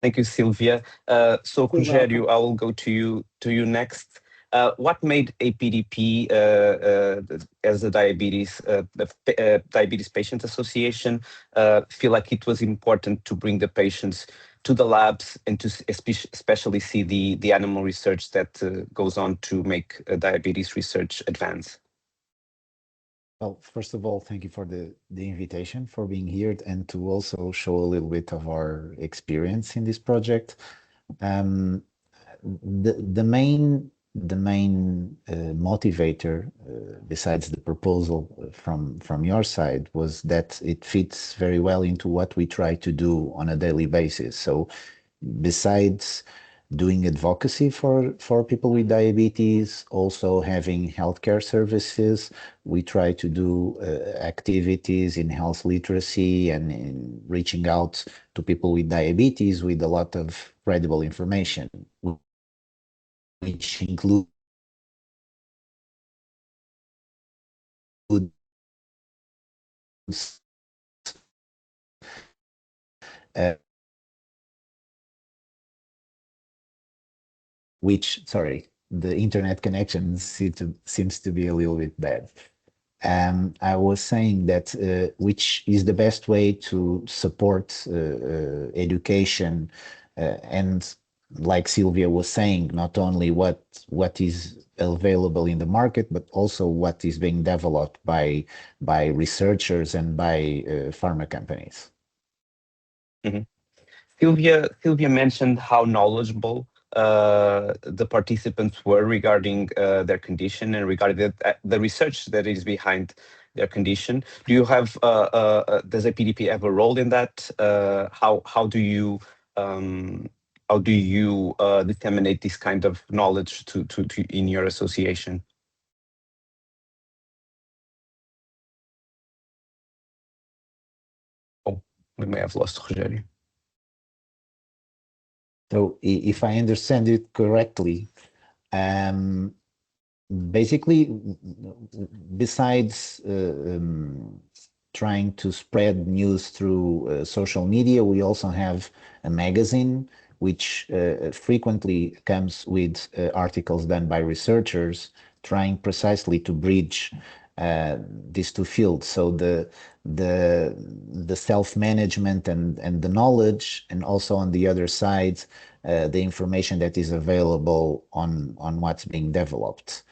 Thank you, Sylvia. So, Rogério, I will go to you next. What made APDP, as a diabetes patient association, feel like it was important to bring the patients to the labs and to especially see the animal research that goes on to make diabetes research advance? Well, first of all, thank you for the invitation, for being here, and to also show a little bit of our experience in this project. The main motivator, besides the proposal from your side, was that it fits very well into what we try to do on a daily basis. So, besides doing advocacy for people with diabetes, also having healthcare services, we try to do activities in health literacy and in reaching out to people with diabetes with a lot of credible information, which includes sorry, the internet connection seems to be a little bit bad. I was saying that which is the best way to support education and, like Sylvia was saying, not only what is available in the market, but also what is being developed by researchers and by pharma companies. Mm-hmm. Sylvia mentioned how knowledgeable the participants were regarding their condition and regarding the research that is behind their condition. Do you have does APDP have a role in that? How do you disseminate this kind of knowledge to in your association? Oh, we may have lost Rogério. So if I understand it correctly, basically, besides trying to spread news through social media, we also have a magazine which frequently comes with articles done by researchers trying precisely to bridge these two fields. So the self-management and the knowledge, and also on the other side, the information that is available on what's being developed.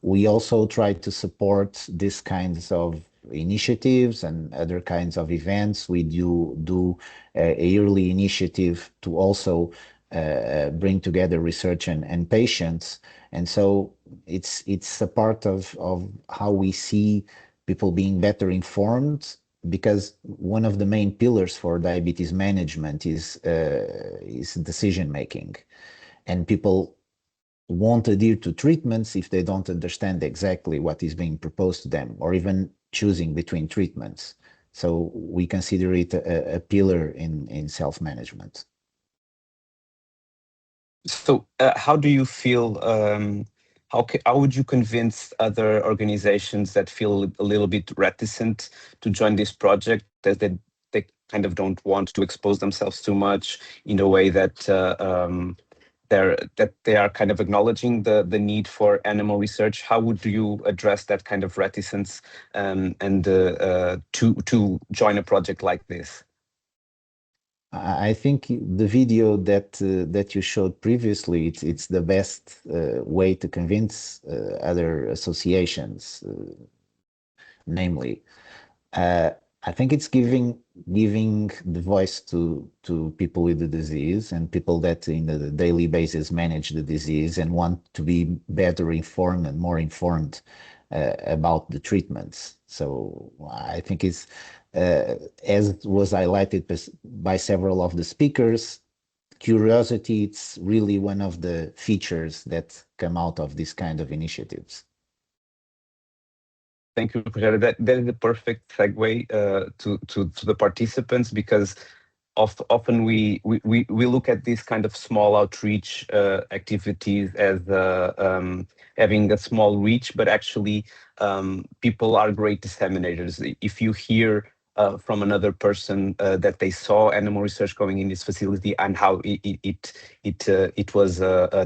We also try to support these kinds of initiatives and other kinds of events. We do a yearly initiative to also bring together research and patients. And so it's a part of how we see people being better informed, because one of the main pillars for diabetes management is decision making, and people won't adhere to treatments if they don't understand exactly what is being proposed to them, or even choosing between treatments. So we consider it a pillar in self-management. So how do you feel, how would you convince other organizations that feel a little bit reticent to join this project, that they kind of don't want to expose themselves too much, in a way that they are kind of acknowledging the need for animal research? How would you address that kind of reticence and to join a project like this? I think the video that you showed previously, it's the best way to convince other associations, namely. I think it's giving the voice to people with the disease, and people that in a daily basis manage the disease and want to be better informed and more informed about the treatments. So I think it's, as was highlighted by several of the speakers, curiosity, it's really one of the features that come out of this kind of initiatives. Thank you, Rogério. That is the perfect segue to the participants, because often we look at these kind of small outreach activities as having a small reach, but actually people are great disseminators. If you hear from another person that they saw animal research going in this facility and how it was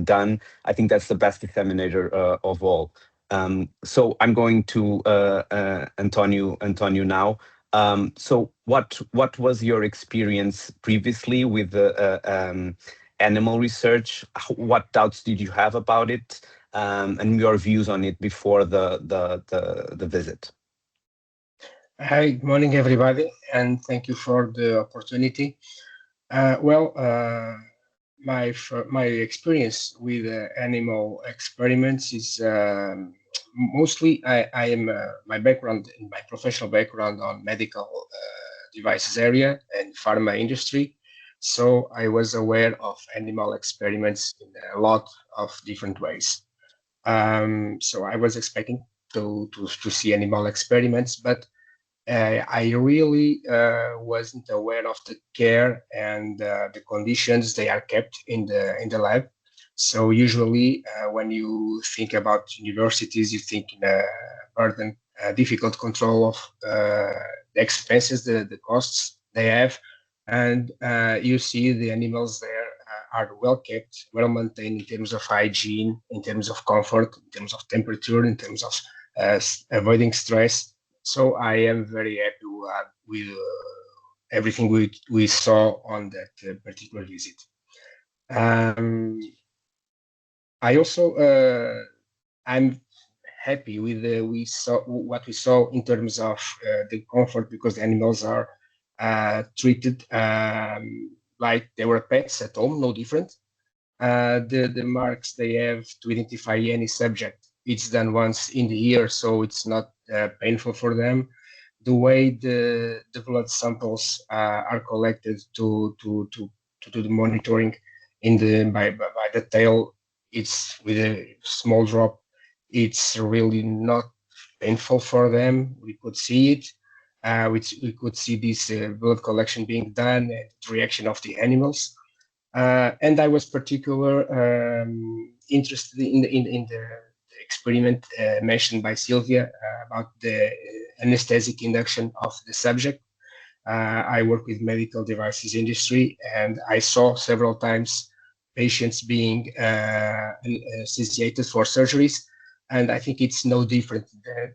done, I think that's the best disseminator of all. So I'm going to Antonio now. So what was your experience previously with animal research? What doubts did you have about it, and your views on it before the visit? Hi, good morning, everybody, and thank you for the opportunity. My experience with animal experiments is mostly I am my professional background on medical devices area and pharma industry, so I was aware of animal experiments in a lot of different ways. So I was expecting to see animal experiments, but I really wasn't aware of the care and the conditions they are kept in the lab. So usually when you think about universities, you think in a burden, difficult control of the expenses, the costs they have, and you see the animals there are well kept, well maintained in terms of hygiene, in terms of comfort, in terms of temperature, in terms of avoiding stress. So I am very happy with everything we saw on that particular visit. I also I'm happy with what we saw in terms of the comfort, because the animals are treated like they were pets at home, no different. The marks they have to identify any subject, it's done once in the year, so it's not painful for them. The way the blood samples are collected to do the monitoring by the tail, it's with a small drop. It's really not painful for them. We could see it. We could see this blood collection being done and the reaction of the animals. And I was particularly interested in experiment mentioned by Sylvia about the anesthetic induction of the subject. I work with medical devices industry, and I saw several times patients being anesthesiated for surgeries, and I think it's no different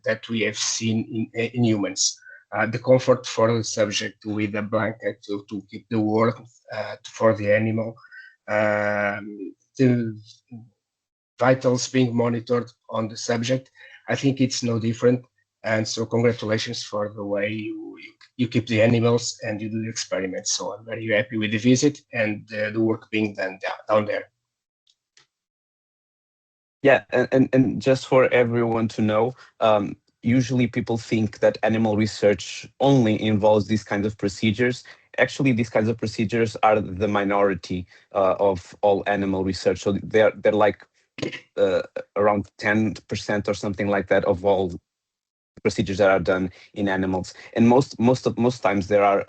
that we have seen in humans. The comfort for the subject with a blanket to keep the warmth for the animal, the vitals being monitored on the subject, I think it's no different. And so congratulations for the way you keep the animals and you do the experiments. So I'm very happy with the visit and the work being done down there. Yeah, and just for everyone to know, usually people think that animal research only involves these kinds of procedures. Actually, these kinds of procedures are the minority of all animal research. So they're like around 10% or something like that of all procedures that are done in animals, and most times they are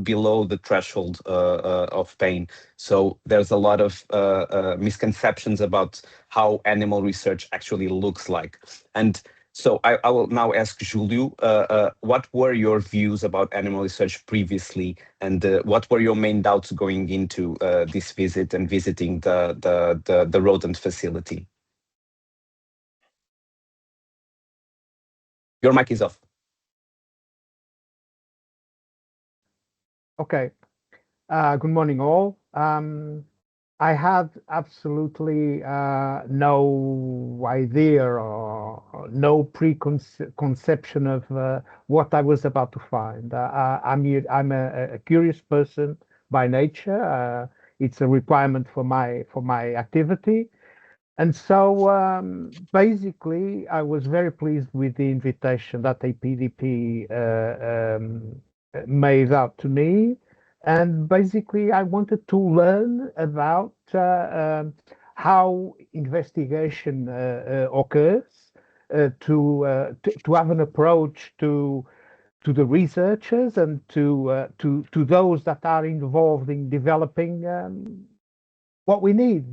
below the threshold of pain. So there's a lot of misconceptions about how animal research actually looks like. And so I will now ask Julio, what were your views about animal research previously, and what were your main doubts going into this visit and visiting the rodent facility? Your mic is off. Okay. Good morning, all. I had absolutely no idea or no preconception of what I was about to find. I'm a curious person by nature. It's a requirement for my activity. And so basically, I was very pleased with the invitation that APDP made out to me. And basically, I wanted to learn about how investigation occurs, to have an approach to the researchers and to those that are involved in developing what we need,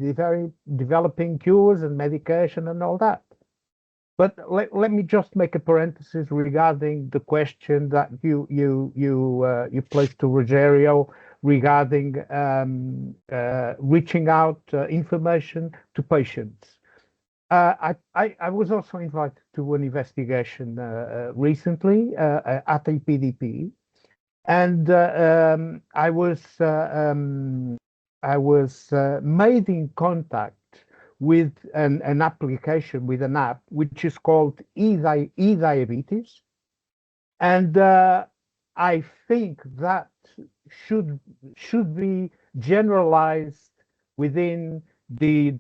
developing cures and medication and all that. But let me just make a parenthesis regarding the question that you placed to Rogerio regarding reaching out information to patients. I was also invited to an investigation recently at APDP, and I was made in contact with an application, with an app, which is called eDiabetes. And I think that should be generalized within the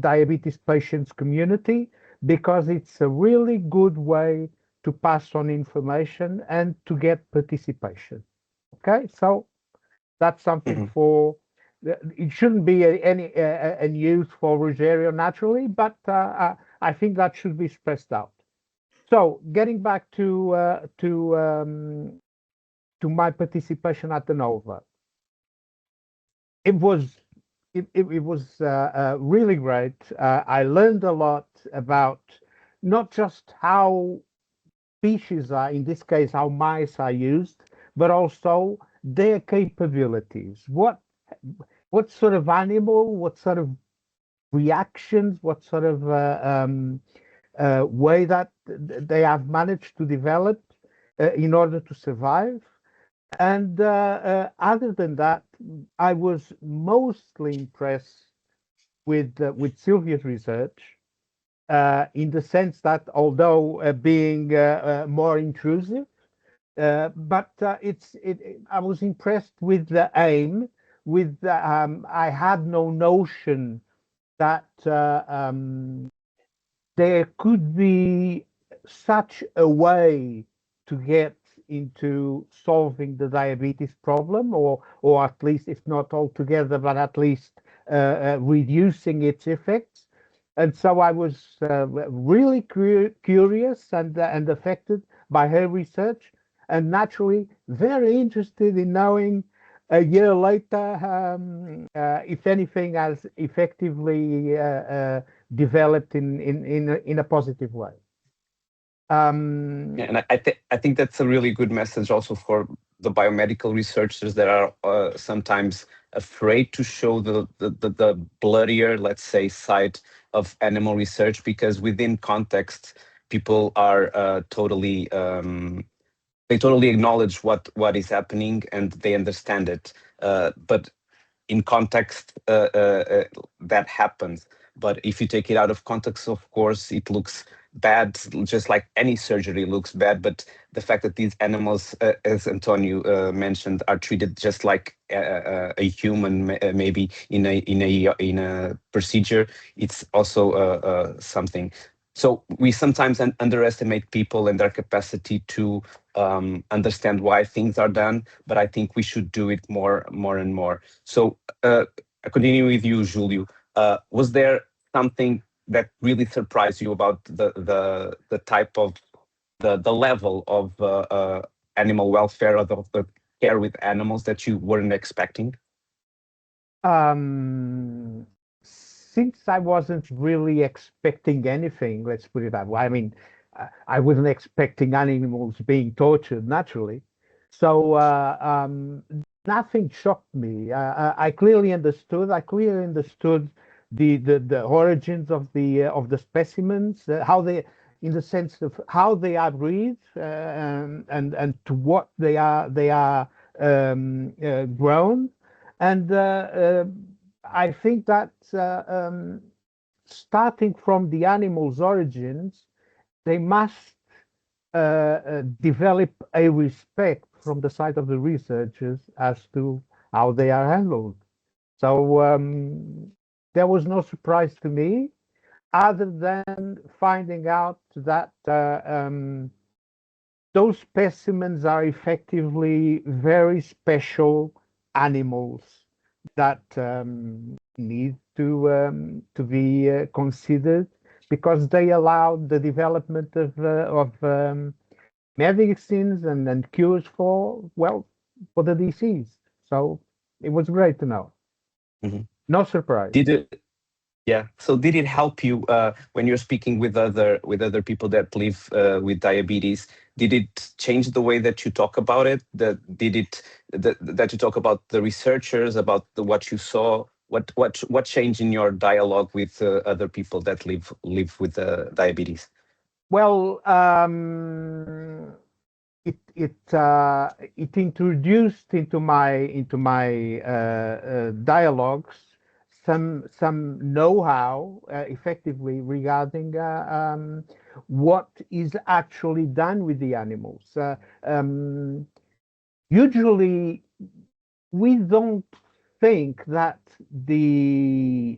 diabetes patients community, because it's a really good way to pass on information and to get participation. Okay, so that's something for, it shouldn't be any news for Rogerio naturally, but I think that should be stressed out. So getting back to my participation at the Nova, it was really great. I learned a lot about not just how species are, in this case, how mice are used, but also their capabilities. What sort of animal, what sort of reactions, what sort of way that they have managed to develop in order to survive. And other than that, I was mostly impressed with Sylvia's research, in the sense that although being more intrusive, but I was impressed with the aim. I had no notion that there could be such a way to get into solving the diabetes problem, or at least, if not altogether, but at least reducing its effects. And so I was really curious and affected by her research, and naturally very interested in knowing a year later if anything has effectively developed in a positive way. Yeah, and I think that's a really good message also for the biomedical researchers that are sometimes afraid to show the bloodier, let's say, side of animal research, because within context, people are totally they totally acknowledge what is happening and they understand it. But in context, that happens. But if you take it out of context, of course, it looks bad, just like any surgery looks bad. But the fact that these animals, as Antonio mentioned, are treated just like a human, maybe in a procedure, it's also something. So we sometimes underestimate people and their capacity to understand why things are done, but I think we should do it more and more. So I continue with you, Julio. Was there something that really surprised you about the type of the level of animal welfare or the care with animals that you weren't expecting? Since I wasn't really expecting anything, let's put it that way. I mean, I wasn't expecting animals being tortured naturally, so nothing shocked me. I clearly understood. I clearly understood the origins of the specimens, how they, in the sense of how they are breathed, and to what they are grown, and I think that starting from the animal's origins, they must develop a respect from the side of the researchers as to how they are handled. So there was no surprise to me, other than finding out that those specimens are effectively very special animals that need to be considered, because they allow the development of medicines and cures for the disease. So it was great to know. Mm-hmm. No surprise. Yeah. So did it help you when you're speaking with other people that live with diabetes? Did it change the way that you talk about it? That you talk about the researchers, about what you saw? What changed in your dialogue with other people that live with diabetes? Well, it introduced into my dialogues some know-how effectively regarding what is actually done with the animals. Usually, we don't think that these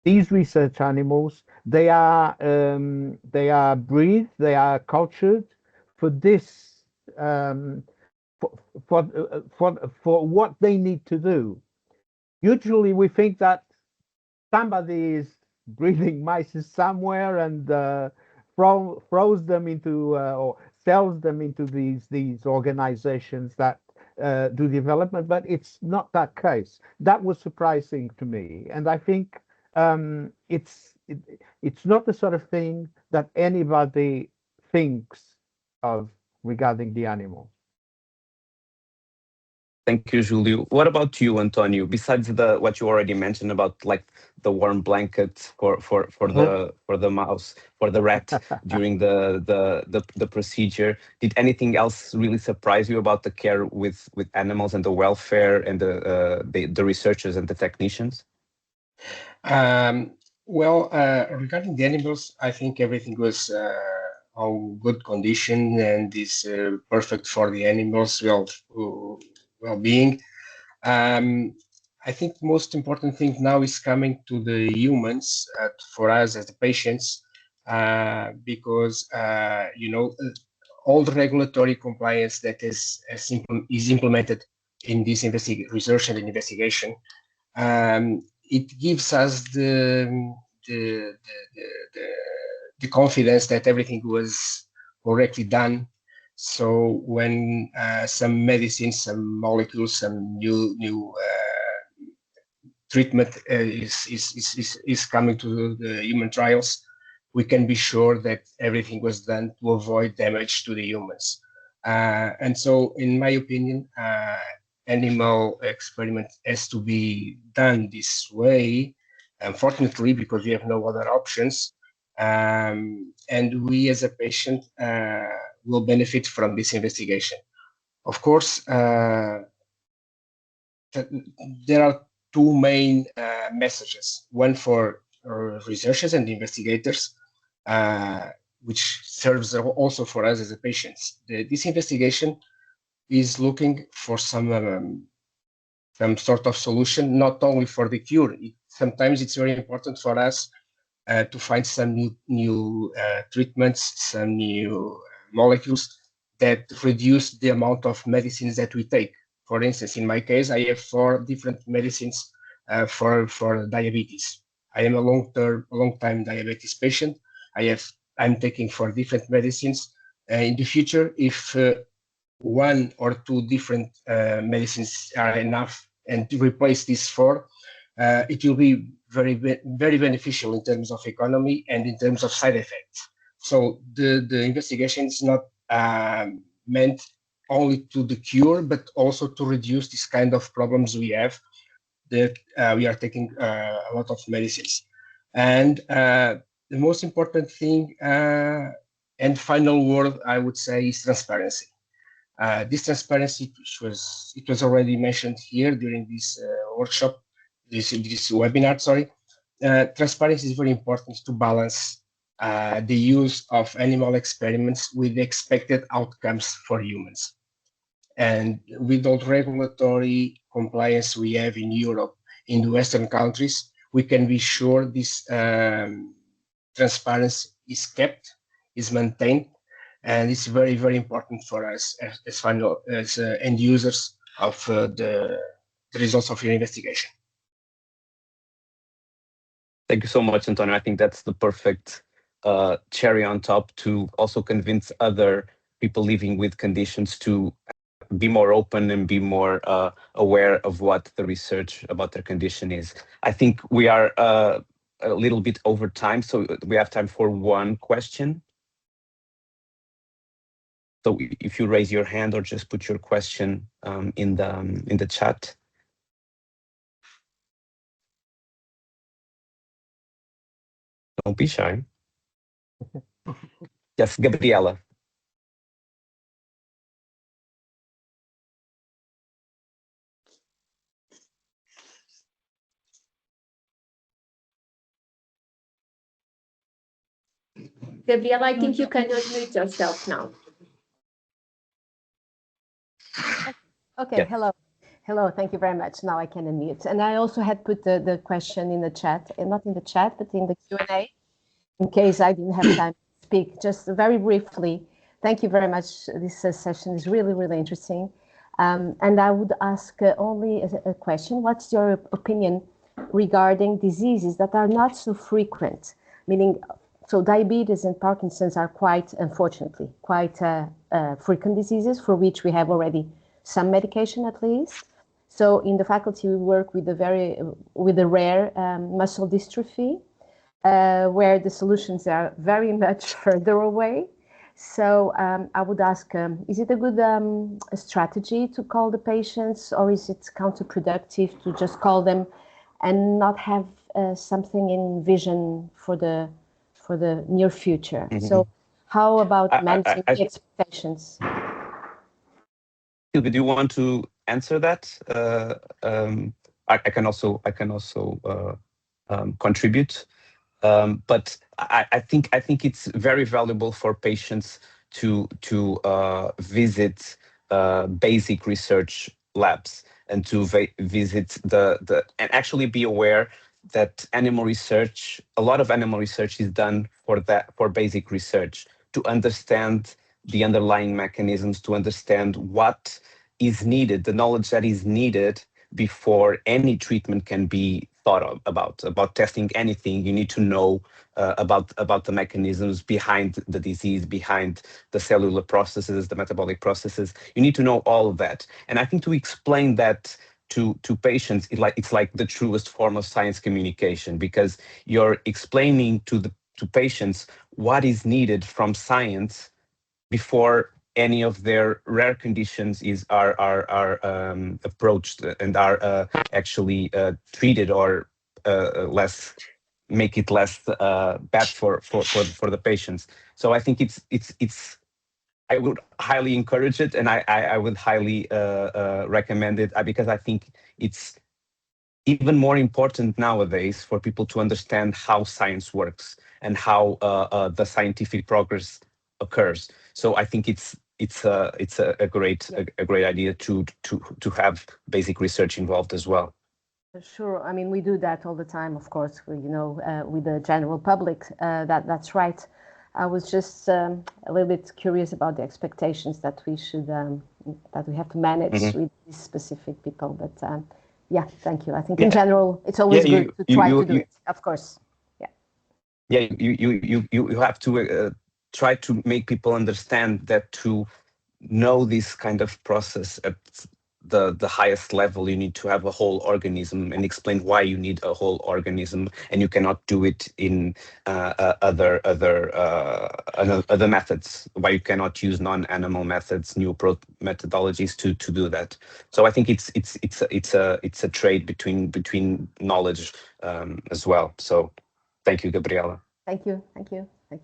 research animals, they are breathed, they are cultured for this for what they need to do. Usually we think that somebody is breeding mice somewhere and throws them into or sells them into these organizations that do development, but it's not that case. That was surprising to me, and I think it's not the sort of thing that anybody thinks of regarding the animal. Thank you, Julio. What about you, Antonio? Besides what you already mentioned about like the warm blanket for the mouse, for the rat during the procedure, did anything else really surprise you about the care with animals and the welfare and the researchers and the technicians? Well, regarding the animals, I think everything was on good condition and is perfect for the animals' well-being. I think the most important thing now is coming to the humans, for us as the patients, because all the regulatory compliance that is implemented in this research and investigation. It gives us the confidence that everything was correctly done. So when some medicines, some molecules, some new treatment is coming to the human trials, we can be sure that everything was done to avoid damage to the humans. And so, in my opinion, animal experiment has to be done this way, unfortunately, because we have no other options. And we as a patient will benefit from this investigation. Of course, there are two main messages, one for researchers and investigators, which serves also for us as a patients. This investigation is looking for some sort of solution, not only for the cure. Sometimes it's very important for us to find some new treatments, some new molecules that reduce the amount of medicines that we take. For instance, in my case, I have 4 different medicines for diabetes. I am a long-time diabetes patient. I'm taking 4 different medicines. In the future, if 1 or 2 different medicines are enough and to replace these 4, it will be very beneficial in terms of economy and in terms of side effects. So the investigation is not meant only to the cure, but also to reduce this kind of problems we have, that we are taking a lot of medicines. And the most important thing and final word, I would say, is transparency. This transparency, it was already mentioned here during this workshop, this webinar, sorry. Transparency is very important to balance the use of animal experiments with the expected outcomes for humans. And with all regulatory compliance we have in Europe, in the Western countries, we can be sure this transparency is kept, is maintained, and it's very, very important for us as end users of the results of your investigation. Thank you so much, Antonio. I think that's the perfect cherry on top to also convince other people living with conditions to be more open and be more aware of what the research about their condition is. I think we are a little bit over time, so we have time for one question. So if you raise your hand or just put your question in the chat. Don't be shy. Yes, Gabriela. Gabriela, I think you can unmute yourself now. Okay, yeah. Hello, thank you very much. Now I can unmute. And I also had put the question in the chat, not in the chat, but in the Q&A, in case I didn't have time to speak. Just very briefly, thank you very much. This session is really, really interesting. And I would ask only a question. What's your opinion regarding diseases that are not so frequent? Meaning, so diabetes and Parkinson's are quite, unfortunately, quite frequent diseases for which we have already some medication at least. So in the faculty, we work with the rare muscle dystrophy, where the solutions are very much further away. So I would ask, is it a good strategy to call the patients, or is it counterproductive to just call them and not have something in vision for the near future? Mm-hmm. So how about managing the expectations? Silvia, do you want to answer that? I can also contribute, but I think it's very valuable for patients to visit basic research labs and to visit and actually be aware that animal research, a lot of animal research is done for basic research, to understand the underlying mechanisms, to understand what is needed, the knowledge that is needed before any treatment can be thought about testing anything. You need to know about the mechanisms behind the disease, behind the cellular processes, the metabolic processes. You need to know all of that. And I think to explain that to patients, it's like the truest form of science communication, because you're explaining to patients what is needed from science before any of their rare conditions are approached and are actually treated, or make it less bad for the patients. So I think it's I would highly encourage it, and I would highly recommend it, because I think it's even more important nowadays for people to understand how science works and how the scientific progress occurs. So I think it's a great idea to have basic research involved as well. Sure. I mean, we do that all the time, of course, with the general public. That's right. I was just a little bit curious about the expectations that we have to manage with these specific people. But yeah, thank you. I think in general, it's always good to try to do it, of course. Yeah. Yeah, you have to try to make people understand that to know this kind of process at the highest level, you need to have a whole organism, and explain why you need a whole organism, and you cannot do it in other methods. Why you cannot use non-animal methods, new methodologies to do that. So I think it's a trade between knowledge as well. So thank you, Gabriela. Thank you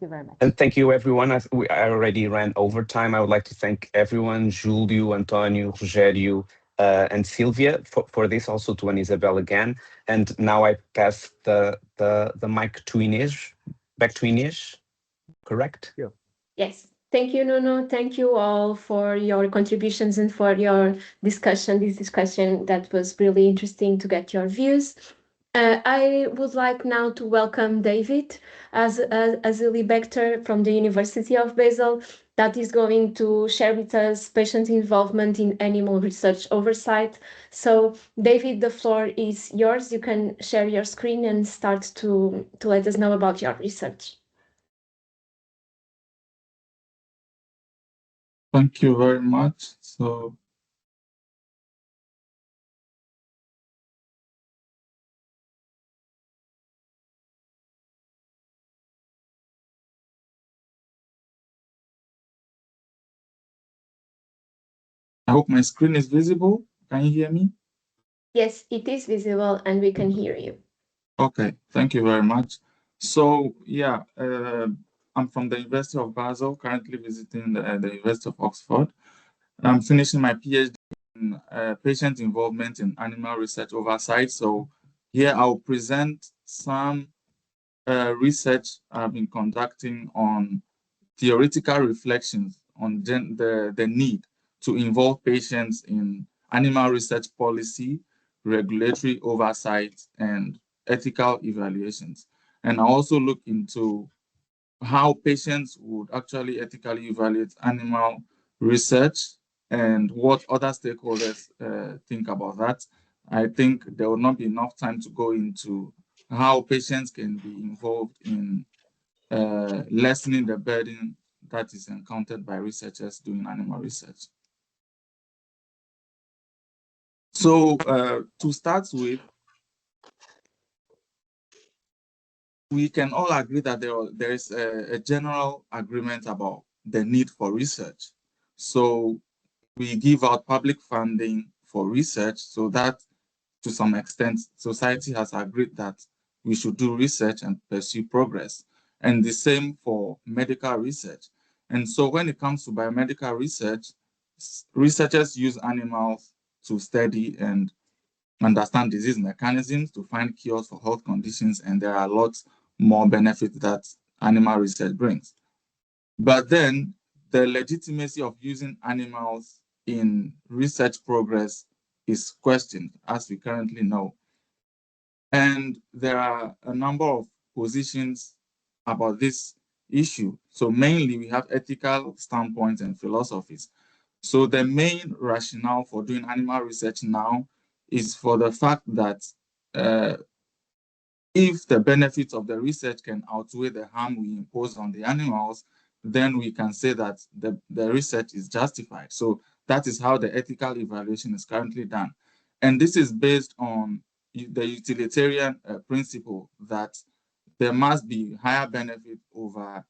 very much. And thank you, everyone. I already ran over time. I would like to thank everyone, Júlio, António, Rogério, and Silvia for this, also to Isabel again. And now I pass the mic to Inês. Back to Inês, correct? Yeah. Yes. Thank you, Nuno. Thank you all for your contributions and for your discussion. This discussion that was really interesting to get your views. I would like now to welcome David Azilagbetor from the University of Basel, that is going to share with us patient involvement in animal research oversight. So, David, the floor is yours. You can share your screen and start to let us know about your research. Thank you very much. So, I hope my screen is visible. Can you hear me? Yes, it is visible and we can hear you. Okay, thank you very much. So, yeah, I'm from the University of Basel, currently visiting the University of Oxford. I'm finishing my PhD in patient involvement in animal research oversight. So here I'll present some research I've been conducting on theoretical reflections on the need to involve patients in animal research policy, regulatory oversight, and ethical evaluations. And I also look into how patients would actually ethically evaluate animal research and what other stakeholders think about that. I think there will not be enough time to go into how patients can be involved in lessening the burden that is encountered by researchers doing animal research. So to start with, we can all agree that there is a general agreement about the need for research. So we give out public funding for research, so that to some extent, society has agreed that we should do research and pursue progress. And the same for medical research. And so when it comes to biomedical research, researchers use animals to study and understand disease mechanisms, to find cures for health conditions, and there are lots more benefits that animal research brings. But then the legitimacy of using animals in research progress is questioned, as we currently know. And there are a number of positions about this issue. So mainly we have ethical standpoints and philosophies. So the main rationale for doing animal research now is for the fact that if the benefits of the research can outweigh the harm we impose on the animals, then we can say that the research is justified. So that is how the ethical evaluation is currently done. And this is based on the utilitarian principle that there must be higher benefit over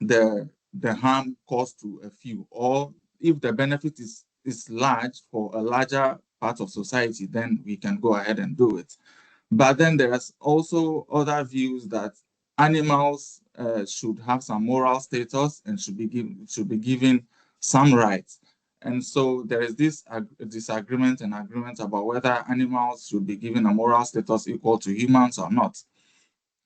the harm caused to a few, or if the benefit is large for a larger part of society, then we can go ahead and do it. But then there's also other views that animals should have some moral status and should be given some rights. And so there is this disagreement and agreement about whether animals should be given a moral status equal to humans or not.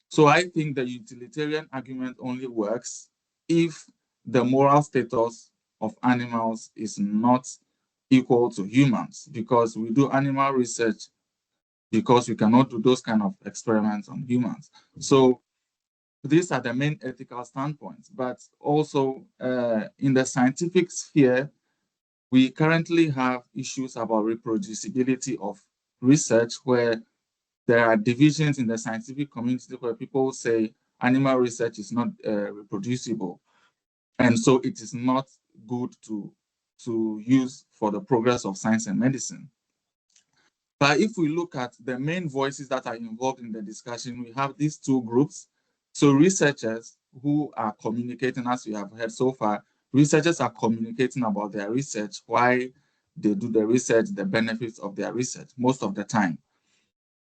So I think the utilitarian argument only works if the moral status of animals is not equal to humans, because we do animal research because we cannot do those kind of experiments on humans. So these are the main ethical standpoints, but also in the scientific sphere, we currently have issues about reproducibility of research, where there are divisions in the scientific community where people say animal research is not reproducible. And so it is not good to use for the progress of science and medicine. But if we look at the main voices that are involved in the discussion, we have these two groups. So researchers who are communicating, as we have heard so far, researchers are communicating about their research, why they do the research, the benefits of their research most of the time.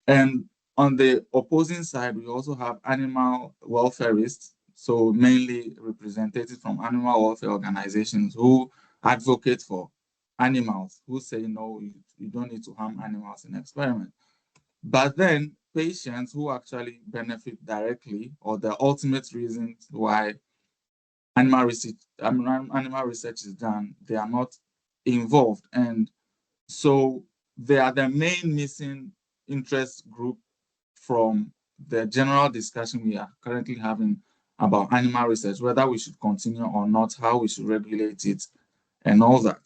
And on the opposing side, we also have animal welfareists, so mainly representatives from animal welfare organizations who advocate for animals, who say, no, you don't need to harm animals in experiment. But then patients who actually benefit directly, or the ultimate reasons why animal research is done, they are not involved. And so they are the main missing interest group from the general discussion we are currently having about animal research, whether we should continue or not, how we should regulate it, and all that.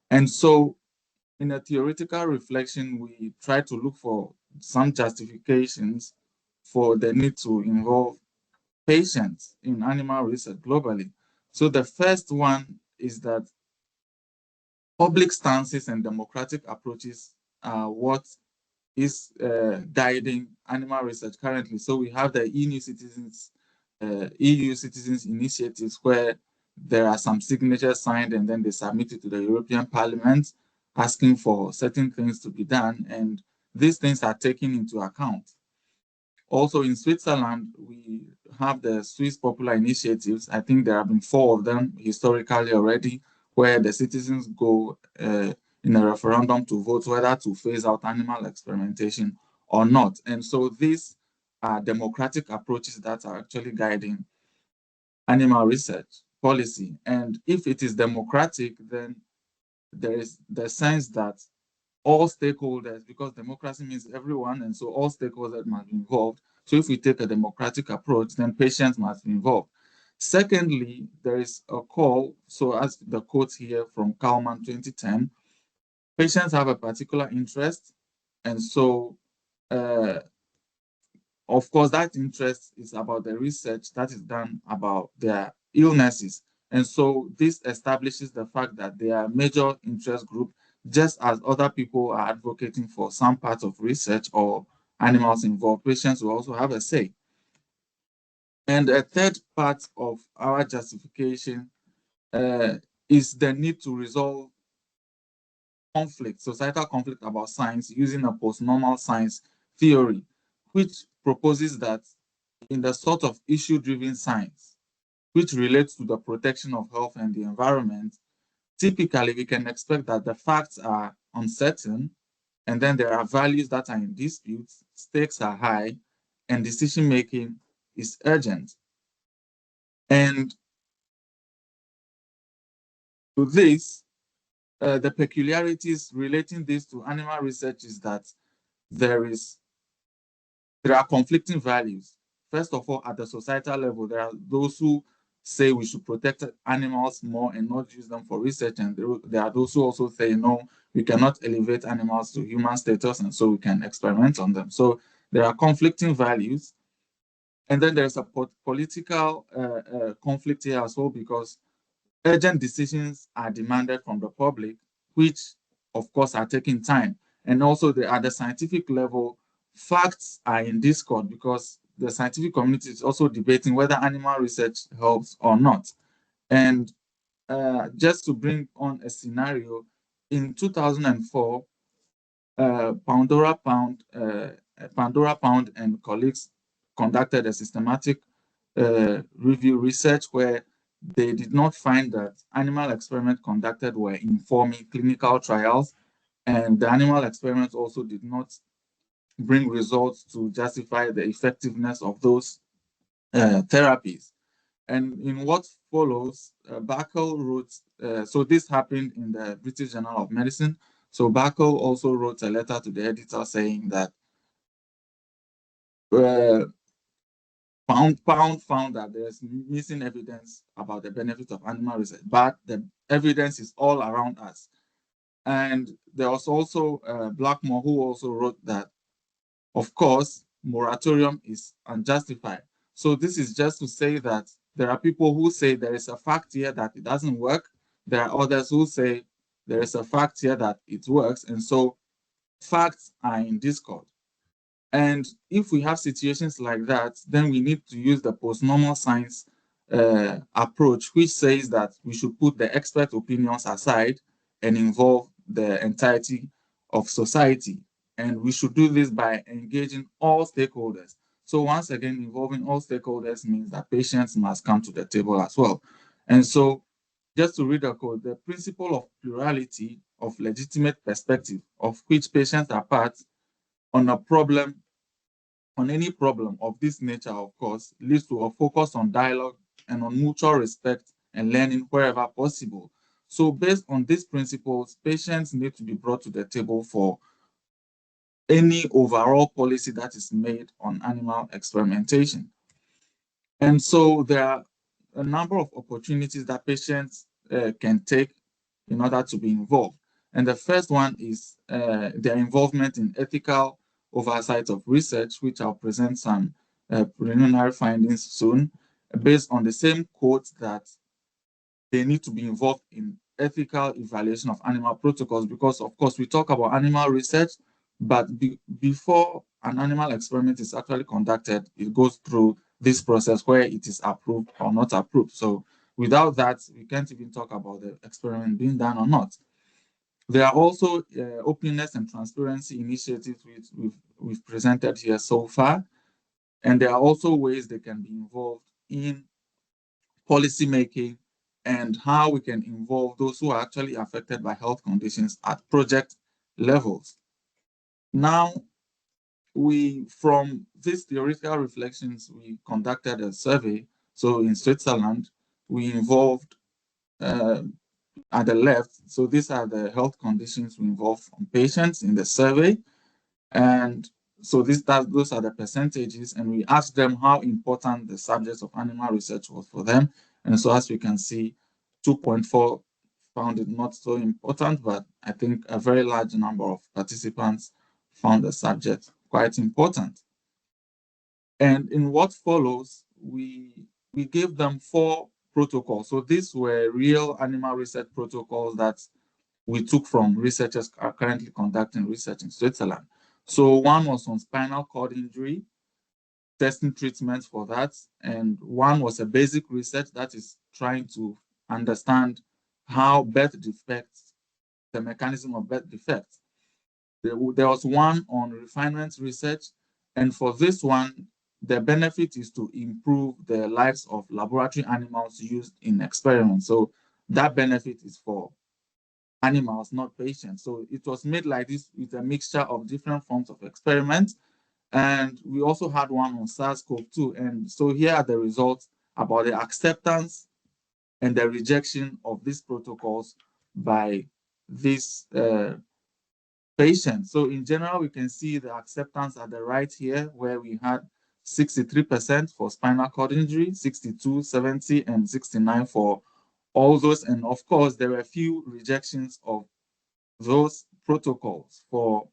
And so in a theoretical reflection, we try to look for some justifications for the need to involve patients in animal research globally. So the first one is that public stances and democratic approaches are what is guiding animal research currently. So we have the EU citizens initiatives, where there are some signatures signed and then they submit it to the European Parliament asking for certain things to be done, and these things are taken into account. Also in Switzerland, we have the Swiss Popular Initiatives. I think there have been 4 of them historically already, where the citizens go in a referendum to vote whether to phase out animal experimentation or not. And so these are democratic approaches that are actually guiding animal research policy. And if it is democratic, then there is the sense that all stakeholders, because democracy means everyone, and so all stakeholders must be involved. So if we take a democratic approach, then patients must be involved. Secondly, there is a call, so as the quote here from Kalman 2010, patients have a particular interest, and so of course that interest is about the research that is done about their illnesses. And so this establishes the fact that they are a major interest group, just as other people are advocating for some parts of research or animals involved. Patients will also have a say. And a third part of our justification is the need to resolve conflict, societal conflict about science, using a post-normal science theory, which proposes that in the sort of issue-driven science, which relates to the protection of health and the environment, typically we can expect that the facts are uncertain, and then there are values that are in dispute, stakes are high, and decision-making is urgent. And to this, the peculiarities relating this to animal research is that there are conflicting values. First of all, at the societal level, there are those who say we should protect animals more and not use them for research, and there are those who also say, no, we cannot elevate animals to human status, and so we can experiment on them. So there are conflicting values. And then there's a political conflict here as well, because urgent decisions are demanded from the public, which of course, are taking time. And also at the scientific level, facts are in discord because the scientific community is also debating whether animal research helps or not. And just to bring on a scenario, in 2004, Pandora Pound and colleagues conducted a systematic review research where they did not find that animal experiments conducted were informing clinical trials, and the animal experiments also did not bring results to justify the effectiveness of those therapies. And in what follows, Basel wrote, so this happened in the British Journal of Medicine. So Basel also wrote a letter to the editor saying that Pound found that there's missing evidence about the benefits of animal research, but the evidence is all around us. And there was also Blackmore who also wrote that, of course, moratorium is unjustified. So this is just to say that there are people who say there is a fact here that it doesn't work. There are others who say there is a fact here that it works. And so facts are in discord. And if we have situations like that, then we need to use the post-normal science approach, which says that we should put the expert opinions aside and involve the entirety of society. And we should do this by engaging all stakeholders. So once again, involving all stakeholders means that patients must come to the table as well. And so just to read the code, the principle of plurality of legitimate perspective of which patients are part on a problem, on any problem of this nature, of course, leads to a focus on dialogue and on mutual respect and learning wherever possible. So based on these principles, patients need to be brought to the table for any overall policy that is made on animal experimentation. And so there are a number of opportunities that patients can take in order to be involved. And the first one is their involvement in ethical oversight of research, which I'll present some preliminary findings soon, based on the same quote that they need to be involved in ethical evaluation of animal protocols, because of course we talk about animal research, but before an animal experiment is actually conducted, it goes through this process where it is approved or not approved. So without that, we can't even talk about the experiment being done or not. There are also openness and transparency initiatives which we've presented here so far. And there are also ways they can be involved in policy making and how we can involve those who are actually affected by health conditions at project levels. Now, from these theoretical reflections, we conducted a survey. So in Switzerland, we involved at the left, so these are the health conditions we involve from patients in the survey. And so those are the percentages, and we asked them how important the subject of animal research was for them. And so as we can see, 2.4 found it not so important, but I think a very large number of participants found the subject quite important. And in what follows, we gave them 4 protocols. So these were real animal research protocols that we took from researchers currently conducting research in Switzerland. So one was on spinal cord injury, testing treatments for that. And one was a basic research that is trying to understand how birth defects, the mechanism of birth defects. There was one on refinement research. And for this one, the benefit is to improve the lives of laboratory animals used in experiments. So that benefit is for animals, not patients. So it was made like this with a mixture of different forms of experiments. And we also had one on SARS-CoV-2. And so here are the results about the acceptance and the rejection of these protocols by these patients. So in general, we can see the acceptance at the right here, where we had 63% for spinal cord injury, 62, 70, and 69 for all those. And of course, there were a few rejections of those protocols for,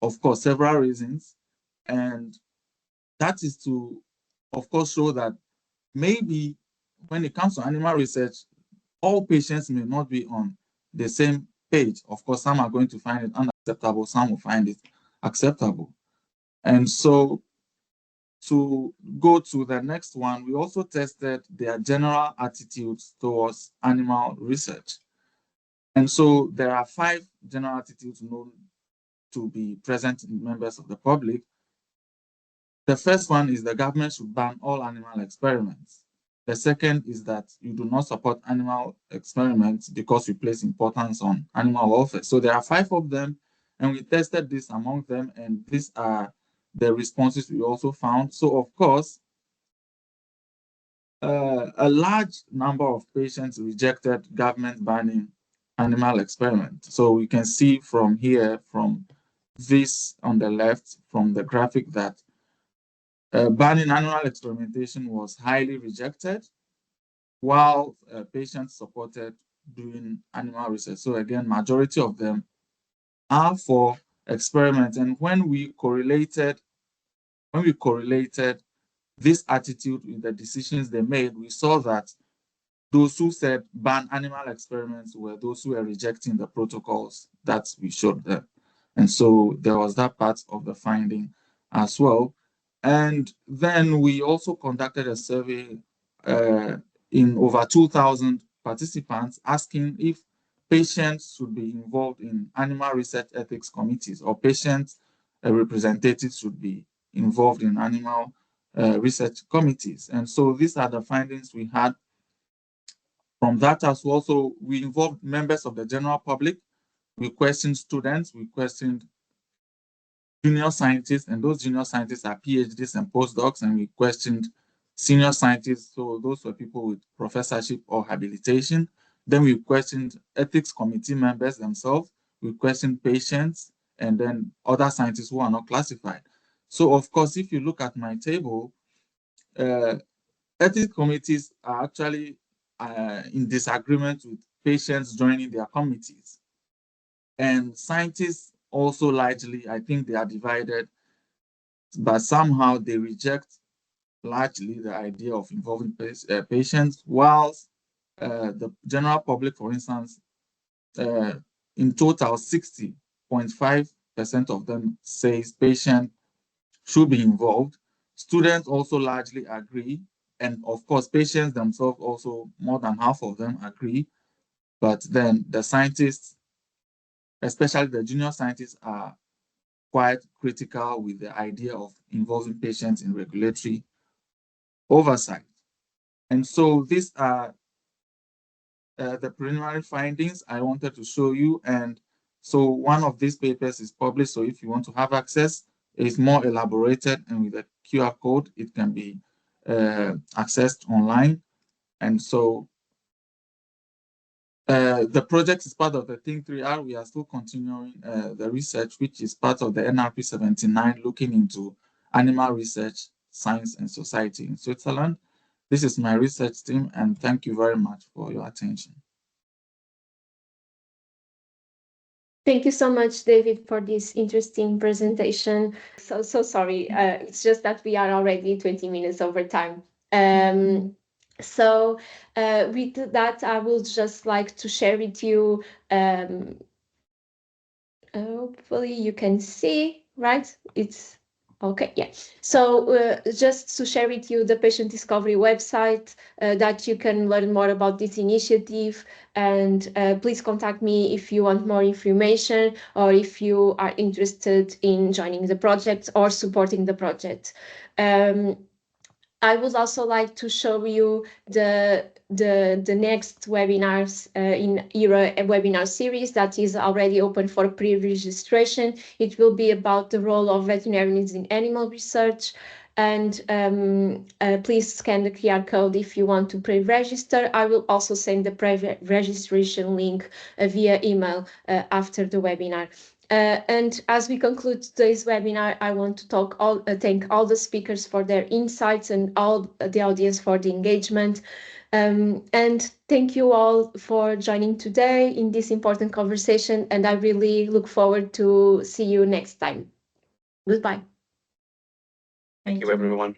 of course, several reasons. And that is to, of course, show that maybe when it comes to animal research, all patients may not be on the same page. Of course, some are going to find it unacceptable, some will find it acceptable. And so to go to the next one, we also tested their general attitudes towards animal research. And so there are 5 general attitudes known to be present in members of the public. The first one is the government should ban all animal experiments. The second is that you do not support animal experiments because we place importance on animal welfare. So there are 5 of them, and we tested this among them, and these are the responses we also found. So of course, a large number of patients rejected government banning animal experiments. So we can see from here, from this on the left, from the graphic, that banning animal experimentation was highly rejected, while patients supported doing animal research. So again, majority of them are for experiments. And when we correlated this attitude with the decisions they made, we saw that those who said ban animal experiments were those who were rejecting the protocols that we showed them. And so there was that part of the finding as well. And then we also conducted a survey in over 2,000 participants, asking if patients should be involved in animal research ethics committees, or patients representatives should be involved in animal research committees. And so these are the findings we had from that as well. So we involved members of the general public, we questioned students, we questioned junior scientists, and those junior scientists are PhDs and postdocs, and we questioned senior scientists, so those were people with professorship or habilitation. Then we questioned ethics committee members themselves, we questioned patients, and then other scientists who are not classified. So of course, if you look at my table, ethics committees are actually in disagreement with patients joining their committees. And scientists also largely, I think they are divided, but somehow they reject largely the idea of involving patients, whilst the general public, for instance, in total 60.5% of them says patients should be involved. Students also largely agree, and of course patients themselves also, more than half of them agree. But then the scientists, especially the junior scientists, are quite critical with the idea of involving patients in regulatory oversight. And so these are the preliminary findings I wanted to show you. And so one of these papers is published, so if you want to have access, it's more elaborated, and with a QR code, it can be accessed online. And so the project is part of the Think 3R. We are still continuing the research, which is part of the NRP 79, looking into animal research, science, and society in Switzerland. This is my research team, and thank you very much for your attention. Thank you so much, David, for this interesting presentation. So sorry, it's just that we are already 20 minutes over time. So with that, I would just like to share with you, hopefully you can see, right? It's okay, yeah. So just to share with you the patient discovery website that you can learn more about this initiative, and please contact me if you want more information, or if you are interested in joining the project or supporting the project. I would also like to show you the next webinars in EARA webinar series that is already open for pre-registration. It will be about the role of veterinarians in animal research. And please scan the QR code if you want to pre-register. I will also send the pre-registration link via email after the webinar. And as we conclude today's webinar, I want to thank all the speakers for their insights, and all the audience for the engagement. And thank you all for joining today in this important conversation, and I really look forward to see you next time. Goodbye. Thank you, everyone.